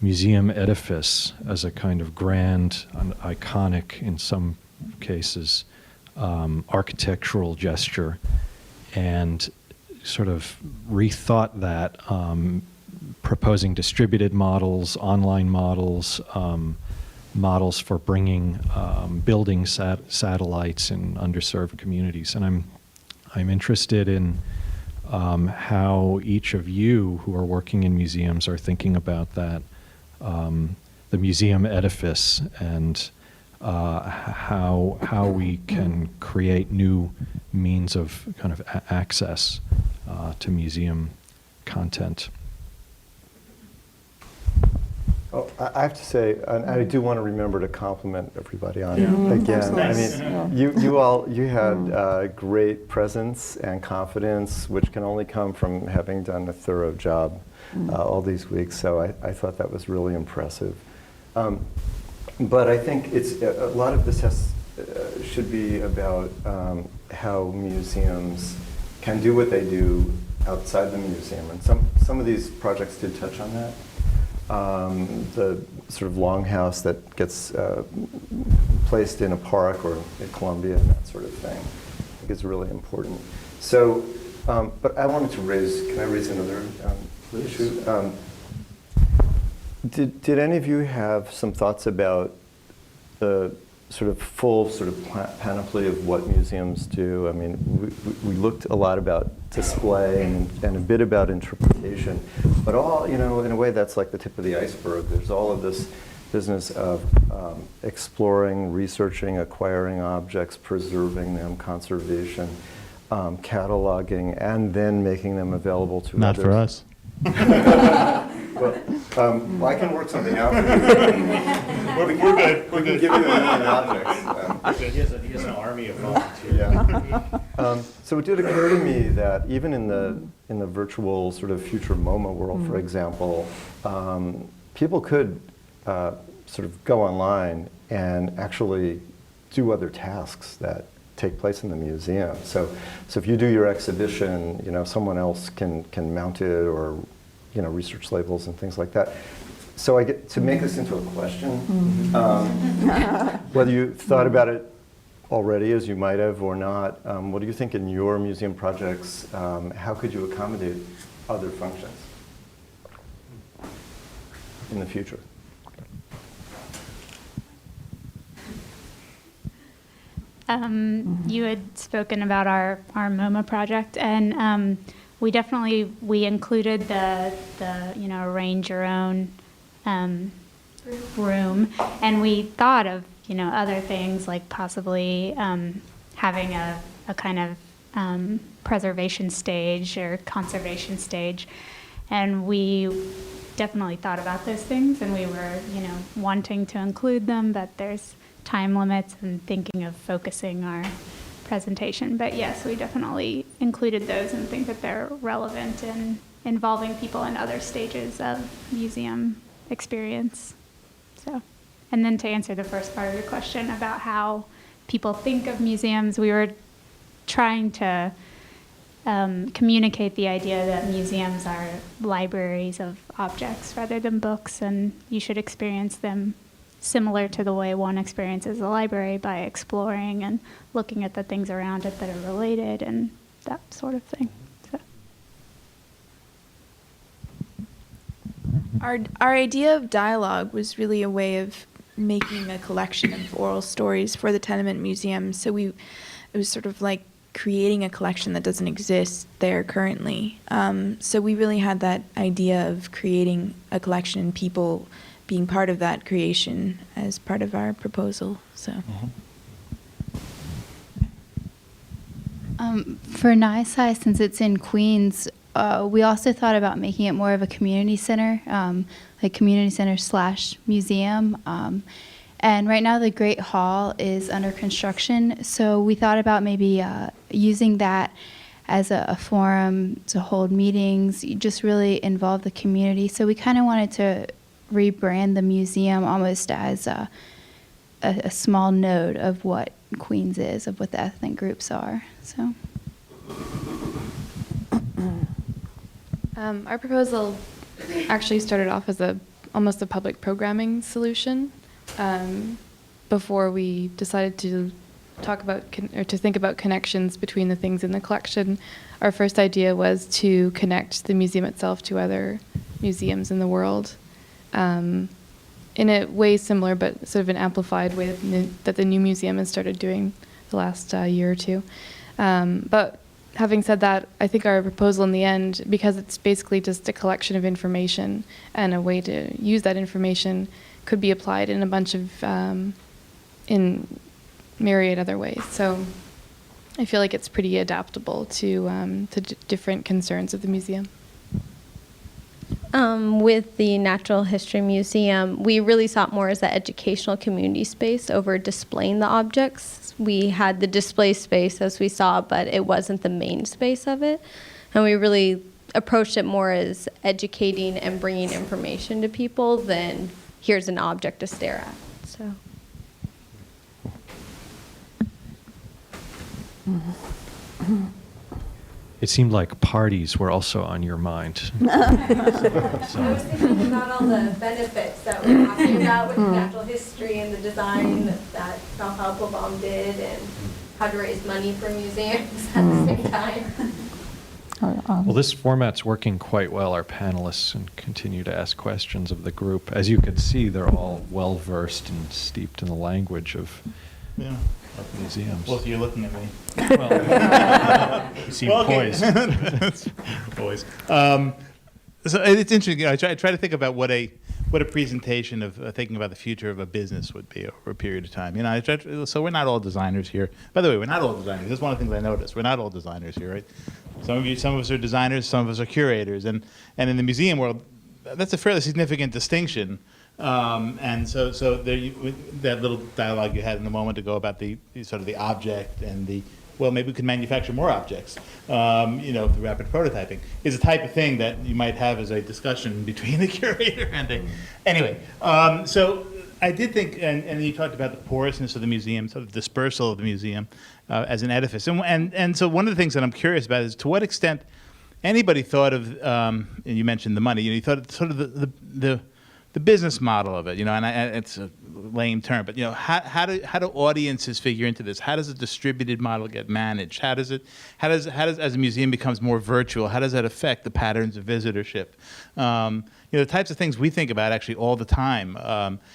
museum edifice as a kind of grand and iconic, in some cases, architectural gesture, and sort of rethought that, proposing distributed models, online models, models for bringing building satellites in underserved communities. And I'm interested in how each of you who are working in museums are thinking about that, the museum edifice, and how we can create new means of kind of access to museum content. Oh, I have to say, and I do want to remember to compliment everybody on Yeah. it again. Absolutely. I mean, you had great presence and confidence, which can only come from having done a thorough job all these weeks. So I thought that was really impressive. But I think it's a lot of this should be about how museums can do what they do outside the museum, and some of these projects did touch on that. The sort of longhouse that gets placed in a park or at Columbia and that sort of thing, I think is really important. So, but I wanted to can I raise another issue? Did any of you have some thoughts about the sort of full sort of panoply of what museums do? I mean, we looked a lot about display and a bit about interpretation, but all, in a way that's like the tip of the iceberg. There's all of this business of exploring, researching, acquiring objects, preserving them, conservation, cataloging, and then making them available to Not others. for us. Well, I can work something out for you. We're good. We can give you a million objects. He has an army of volunteers. Yeah. So it did occur to me that even in the virtual sort of future MoMA world, for example, people could sort of go online and actually do other tasks that take place in the museum. So if you do your exhibition, someone else can mount it, or research labels and things like that. So I get to make this into a question, whether you thought about it already, as you might have, or not. What do you think in your museum projects? How could you accommodate other functions in the future? You had spoken about our MoMA project, and we included the arrange your own room, and we thought of other things like possibly having a kind of preservation stage or conservation stage, and we definitely thought about those things, and we were wanting to include them, but there's time limits and thinking of focusing our presentation. But yes, we definitely included those and think that they're relevant in involving people in other stages of museum experience. So, and then to answer the first part of your question about how people think of museums, we were trying to communicate the idea that museums are libraries of objects rather than books, and you should experience them similar to the way one experiences a library, by exploring and looking at the things around it that are related and that sort of thing. So. Our idea of dialogue was really a way of making a collection of oral stories for the Tenement Museum. So it was sort of like creating a collection that doesn't exist there currently. So we really had that idea of creating a collection and people being part of that creation as part of our proposal. So. For NYSCI, since it's in Queens, we also thought about making it more of a community center, like community center / museum. And right now the Great Hall is under construction, so we thought about maybe using that as a forum to hold meetings, just really involve the community. So we kind of wanted to rebrand the museum almost as a small node of what Queens is, of what the ethnic groups are. So. Our proposal actually started off as almost a public programming solution. Before we decided to talk about to think about connections between the things in the collection, our first idea was to connect the museum itself to other museums in the world. in a way similar, but sort of an amplified way that the new museum has started doing the last year or two. But having said that, I think our proposal in the end, because it's basically just a collection of information and a way to use that information, could be applied in a bunch of, in myriad other ways. So I feel like it's pretty adaptable to different concerns of the museum. With the Natural History Museum, we really saw it more as an educational community space over displaying the objects. We had the display space as we saw, but it wasn't the main space of it. And we really approached it more as educating and bringing information to people than here's an object to stare at. So. It seemed like parties were also on your mind. I was thinking about all the benefits that we're talking about with natural history and the design that Ralph Applebaum did, and how to raise money for museums at the same time. Well, this format's working quite well. Our panelists and continue to ask questions of the group. As you can see, they're all well-versed and steeped in the language of museums. Well, you're looking at me. Well, you seem poised. Poised. So it's interesting. You know, I try to think about what a presentation of thinking about the future of a business would be over a period of time. You know, so we're not all designers here. By the way, we're not all designers. That's one of the things I noticed. We're not all designers here, right? Some of us are designers, some of us are curators, and in the museum world, that's a fairly significant distinction. And so there that little dialogue you had in the moment ago about the sort of the object and the, well, maybe we could manufacture more objects, you know, through rapid prototyping, is the type of thing that you might have as a discussion between a curator and a, anyway. So I did think, and you talked about the porousness of the museum, sort of dispersal of the museum as an edifice. And so one of the things that I'm curious about is to what extent anybody thought of, and you mentioned the money, you know, you thought sort of the business model of it, you know, and it's a lame term, but you know, how do audiences figure into this? How does a distributed model get managed? How does as a museum becomes more virtual, how does that affect the patterns of visitorship? You know, the types of things we think about actually all the time.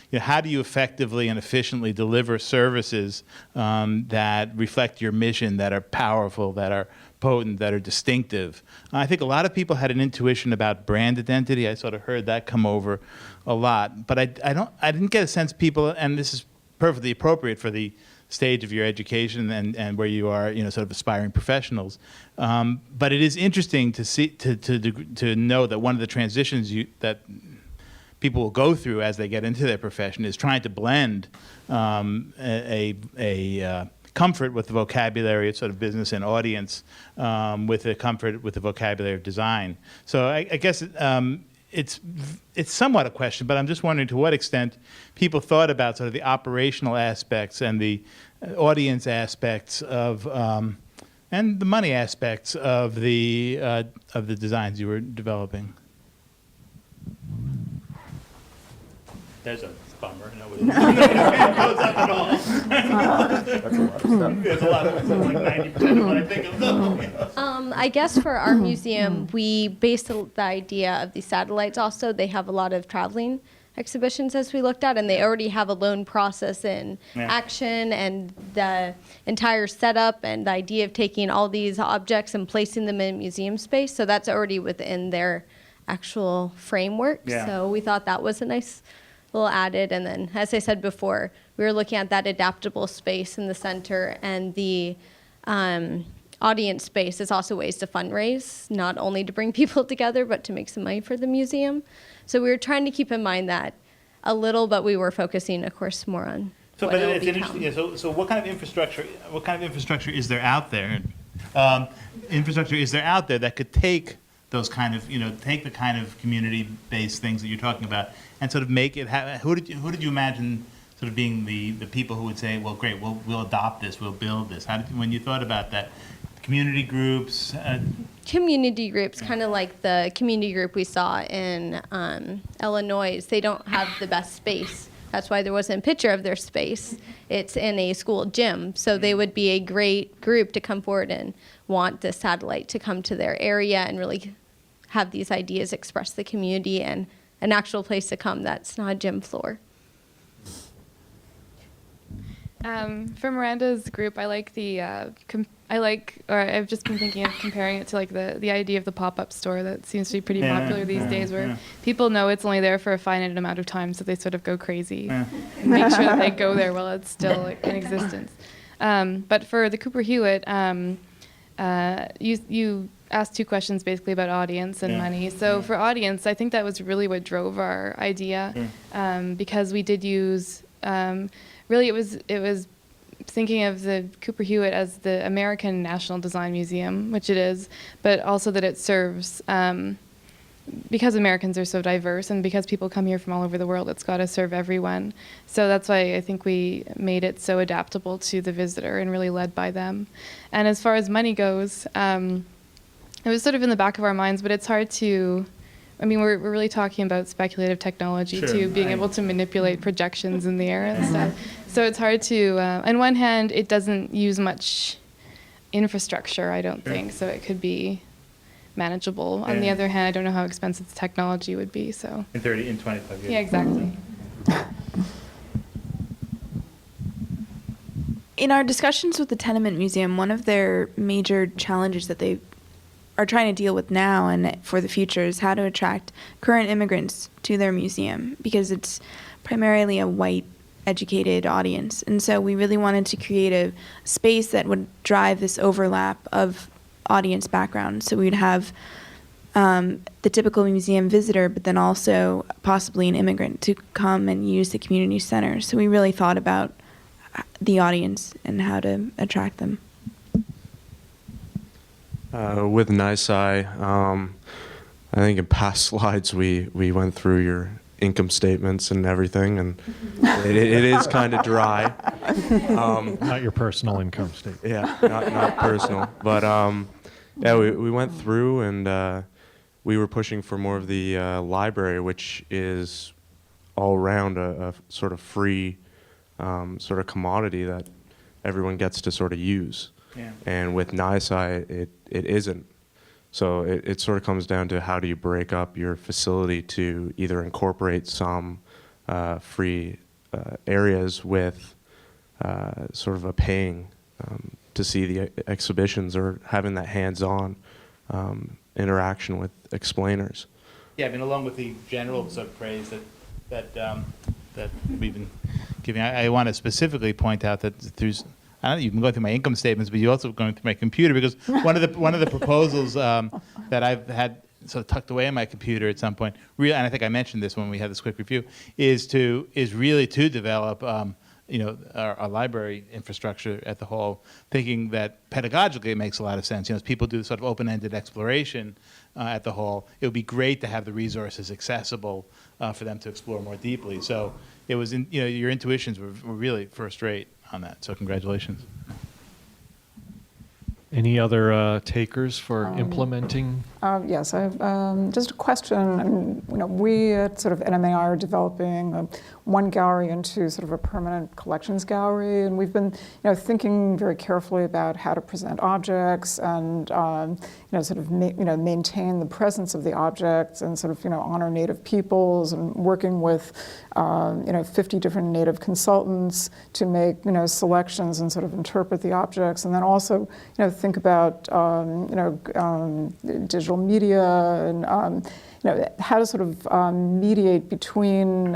You know, how do you effectively and efficiently deliver services that reflect your mission, that are powerful, that are potent, that are distinctive? I think a lot of people had an intuition about brand identity. I sort of heard that come over a lot, but I didn't get a sense people, and this is perfectly appropriate for the stage of your education and where you are, you know, sort of aspiring professionals. But it is interesting to see to know that one of the transitions that people will go through as they get into their profession is trying to blend a comfort with the vocabulary of sort of business and audience with a comfort with the vocabulary of design. So I guess it's somewhat a question, but I'm just wondering to what extent people thought about sort of the operational aspects and the audience aspects of and the money aspects of the designs you were developing. There's a bummer. No, at all. That's a lot of stuff. There's a lot of stuff, like 90% of what I think of. I guess for our museum, we based the idea of these satellites also. They have a lot of traveling exhibitions as we looked at, and they already have a loan process in action, and the entire setup and the idea of taking all these objects and placing them in museum space. So that's already within their actual framework. Yeah. So we thought that was a nice little added. And then, as I said before, we were looking at that adaptable space in the center, and the audience space is also ways to fundraise, not only to bring people together, but to make some money for the museum. So we were trying to keep in mind that a little, but we were focusing, of course, more on So, what but it'll it's become. interesting. Yeah, so what kind of infrastructure? What kind of infrastructure is there out there? Infrastructure is there out there that could take those kind of, you know, take the kind of community-based things that you're talking about and sort of make it happen? Who did you imagine sort of being the people who would say, well, great, we'll adopt this, we'll build this? When you thought about that, community groups? Community groups, kind of like the community group we saw in Illinois. They don't have the best space. That's why there wasn't a picture of their space. It's in a school gym. So they would be a great group to come forward and want the satellite to come to their area and really have these ideas express the community and an actual place to come that's not a gym floor. For Miranda's group, I like I've just been thinking of comparing it to like the idea of the pop-up store that seems to be pretty popular these days, where people know it's only there for a finite amount of time, so they sort of go crazy and make sure that they go there while it's still in existence. But for the Cooper Hewitt, you asked two questions basically about audience and money. So for audience, I think that was really what drove our idea, because we did use really it was thinking of the Cooper Hewitt as the American National Design Museum, which it is, but also that it serves, because Americans are so diverse and because people come here from all over the world, it's got to serve everyone. So that's why I think we made it so adaptable to the visitor and really led by them. And as far as money goes, it was sort of in the back of our minds, but it's hard to, I mean, we're really talking about speculative technology too, being able to manipulate projections in the air and stuff. So it's hard to, on one hand, it doesn't use much infrastructure, I don't think, so it could be manageable. On the other hand, I don't know how expensive the technology would be, so. In 25 years. Yeah, exactly. In our discussions with the Tenement Museum, one of their major challenges that they are trying to deal with now and for the future is how to attract current immigrants to their museum, because it's primarily a white educated audience. And so we really wanted to create a space that would drive this overlap of audience background. So we'd have the typical museum visitor, but then also possibly an immigrant to come and use the community center. So we really thought about the audience and how to attract them. With NYSCI, I think in past slides we went through your income statements and everything, and it is kind of dry. Not your personal income statement. Yeah, not personal. But yeah, we went through and we were pushing for more of the library, which is all around a sort of free sort of commodity that everyone gets to sort of use. Yeah. And with NYSCI, it isn't. So it sort of comes down to how do you break up your facility to either incorporate some free areas with sort of a paying to see the exhibitions, or having that hands-on interaction with explainers. Yeah, I mean, along with the general sort of praise that we've been giving, I want to specifically point out that I don't know, you can go through my income statements, but you're also going through my computer, because one of the proposals that I've had sort of tucked away in my computer at some point, and I think I mentioned this when we had this quick review, is really to develop our library infrastructure at the Hall, thinking that pedagogically it makes a lot of sense. As people do sort of open-ended exploration at the Hall, it would be great to have the resources accessible for them to explore more deeply. So it was, your intuitions were really first rate on that. So congratulations. Any other takers for implementing? Yes, I have just a question. We at sort of NMAI are developing one gallery into sort of a permanent collections gallery, and we've been, thinking very carefully about how to present objects and, sort of, maintain the presence of the objects and sort of, honor Native peoples, and working with, 50 different Native consultants to make, selections and sort of interpret the objects, and then also, think about, digital media and how to sort of mediate between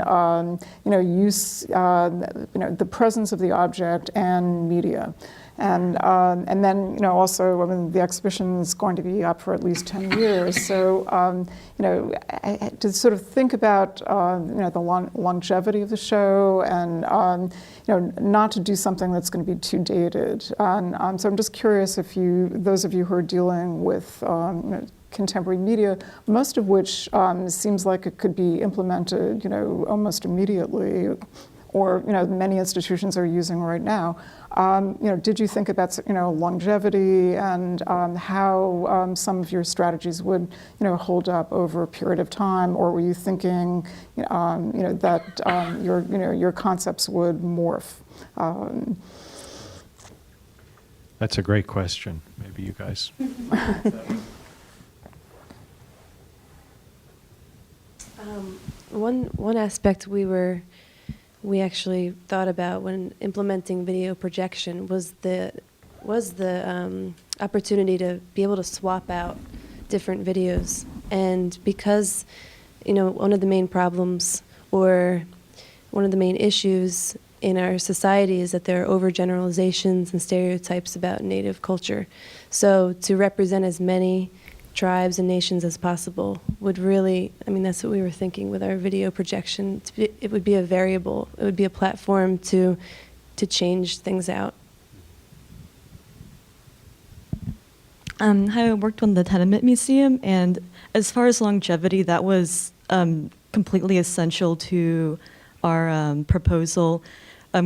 use, the presence of the object and media. And then, also, I mean, the exhibition is going to be up for at least 10 years. So, to sort of think about, the longevity of the show and, not to do something that's going to be too dated. And so I'm just curious if those of you who are dealing with, contemporary media, most of which seems like it could be implemented, almost immediately, or many institutions are using right now. Did you think about longevity and how some of your strategies would hold up over a period of time, or were you thinking that your concepts would morph? That's a great question. Maybe you guys. One aspect we were we actually thought about when implementing video projection was the opportunity to be able to swap out different videos. And because, one of the main problems or one of the main issues in our society is that there are overgeneralizations and stereotypes about Native culture. So to represent as many tribes and nations as possible would really, that's what we were thinking with our video projection. It would be a variable, it would be a platform to change things out. Hi, I worked on the Tenement Museum, and as far as longevity, that was completely essential to our proposal.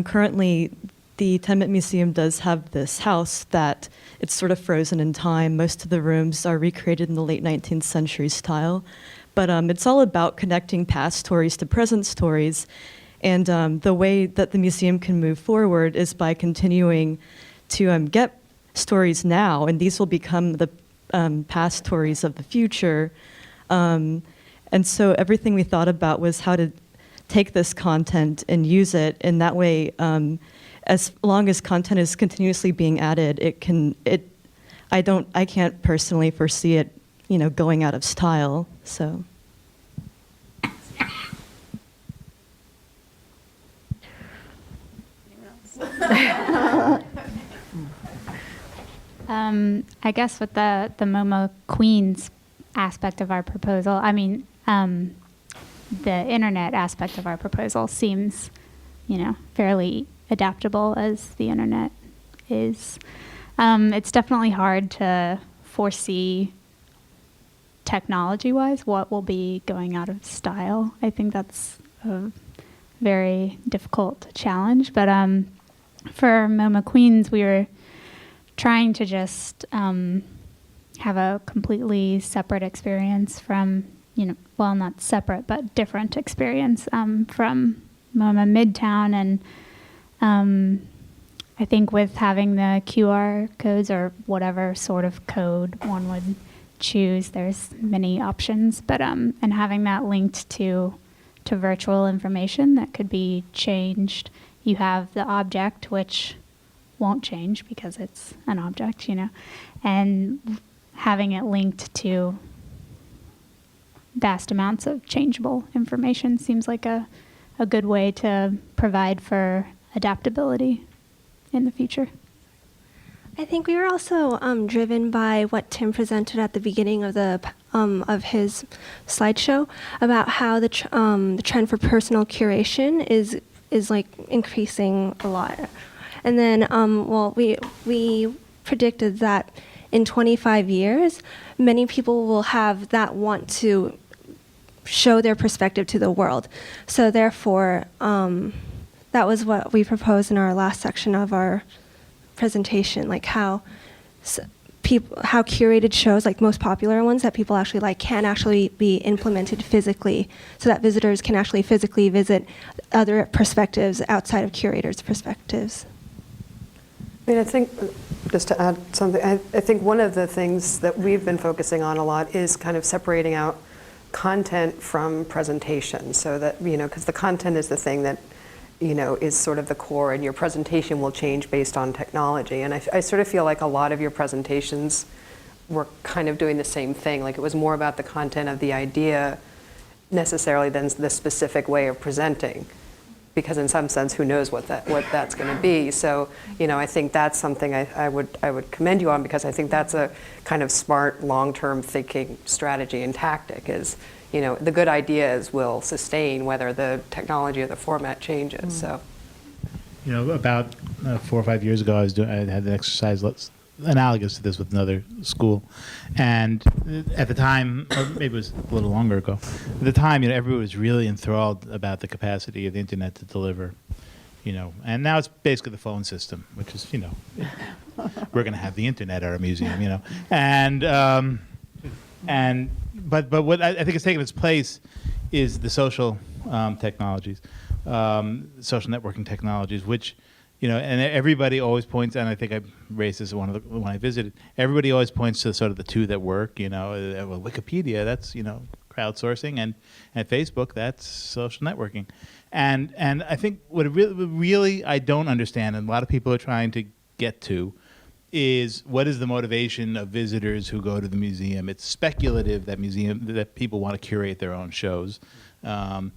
Currently, the Tenement Museum does have this house that it's sort of frozen in time. Most of the rooms are recreated in the late 19th century style, but it's all about connecting past stories to present stories. And the way that the museum can move forward is by continuing to get stories now, and these will become the past stories of the future. And so everything we thought about was how to take this content and use it, and that way, as long as content is continuously being added, I can't personally foresee it, going out of style. So. I guess with the MoMA Queens aspect of our proposal, the internet aspect of our proposal seems, fairly adaptable as the internet is. It's definitely hard to foresee technology-wise what will be going out of style. I think that's a very difficult challenge. But for MoMA Queens, we were trying to just have a completely separate experience from, well, not separate, but different experience from MoMA Midtown. And I think with having the QR codes or whatever sort of code one would choose, there's many options. But and having that linked to virtual information that could be changed. You have the object, which won't change because it's an object, and having it linked to vast amounts of changeable information seems like a good way to provide for adaptability in the future. I think we were also driven by what Tim presented at the beginning of of his slideshow about how the trend for personal curation is like increasing a lot. And then, we predicted that in 25 years, many people will have that want to show their perspective to the world. So therefore, that was what we proposed in our last section of our presentation, like how curated shows, like most popular ones that people actually like, can actually be implemented physically, so that visitors can actually physically visit other perspectives outside of curators' perspectives. I think, just to add something, I think one of the things that we've been focusing on a lot is kind of separating out content from presentation, so that, because the content is the thing that, is sort of the core, and your presentation will change based on technology. And I sort of feel like a lot of your presentations were kind of doing the same thing. Like, it was more about the content of the idea necessarily than the specific way of presenting. Because in some sense, who knows what that's going to be. So, I think that's something I would commend you on, because I think that's a kind of smart, long-term thinking strategy and tactic. Is, the good ideas will sustain whether the technology or the format changes. So, about 4 or 5 years ago, I had an exercise analogous to this with another school, and at the time, or maybe it was a little longer ago, at the time, everybody was really enthralled about the capacity of the internet to deliver, and now it's basically the phone system, which is, we're going to have the internet at our museum, but what I think is taking its place is the social technologies, social networking technologies, which, and everybody always points, and I think I raised this when I visited, everybody always points to sort of the two that work, well, Wikipedia, that's, crowdsourcing, and Facebook, that's social networking. And I think what it really I don't understand, and a lot of people are trying to get to, is what is the motivation of visitors who go to the museum? It's speculative that people want to curate their own shows. I've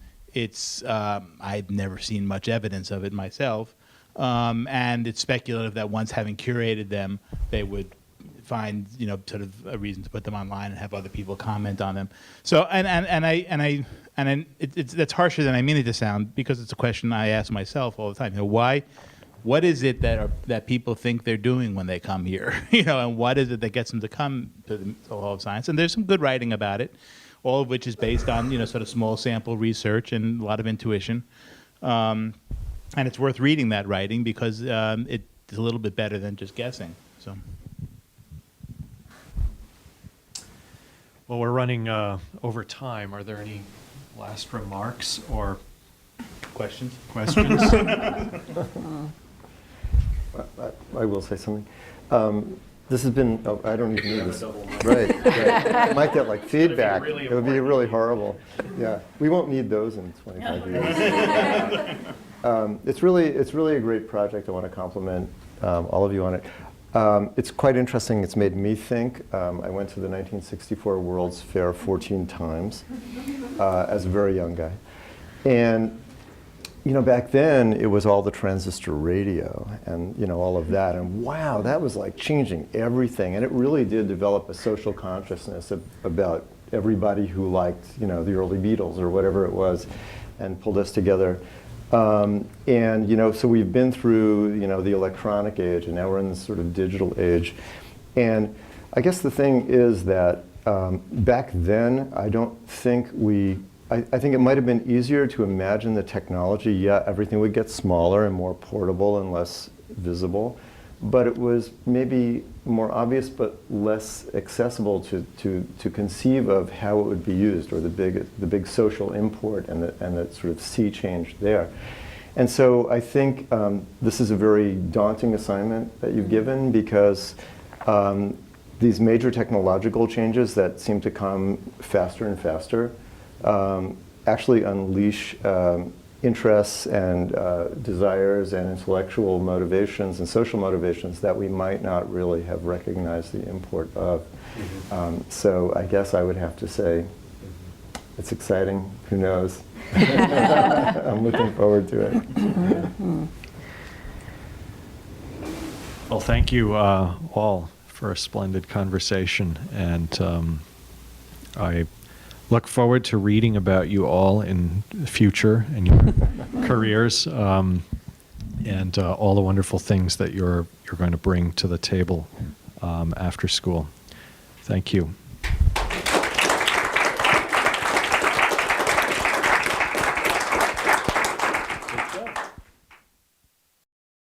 never seen much evidence of it myself, and it's speculative that once having curated them, they would find sort of a reason to put them online and have other people comment on them. So that's harsher than I mean it to sound, because it's a question I ask myself all the time. What is it that people think they're doing when they come here? And what is it that gets them to come to the Hall of Science? And there's some good writing about it, all of which is based on sort of small sample research and a lot of intuition. And it's worth reading that writing because it's a little bit better than just guessing. So. Well, we're running over time. Are there any last remarks or questions? I will say something. This has been, I don't even need this. Right. I might get like feedback. It would be really horrible. Yeah. We won't need those in 25 years. It's really a great project. I want to compliment all of you on it. It's quite interesting. It's made me think. I went to the 1964 World's Fair 14 times as a very young guy. And back then it was all the transistor radio and all of that, and wow, that was like changing everything. And it really did develop a social consciousness about everybody who liked the early Beatles or whatever it was, and pulled us together. So we've been through the electronic age, and now we're in this sort of digital age. And I guess the thing is that back then I don't think I think it might have been easier to imagine the technology. Yeah, everything would get smaller and more portable and less visible, but it was maybe more obvious but less accessible to conceive of how it would be used, or the big social import and the sort of sea change there. And so I think this is a very daunting assignment that you've given, because these major technological changes that seem to come faster and faster actually unleash interests and desires and intellectual motivations and social motivations that we might not really have recognized the import of. So I guess I would have to say it's exciting. Who knows? I'm looking forward to it. Well, thank you all for a splendid conversation, and I look forward to reading about you all in the future and your careers, and all the wonderful things that you're going to bring to the table after school. Thank you.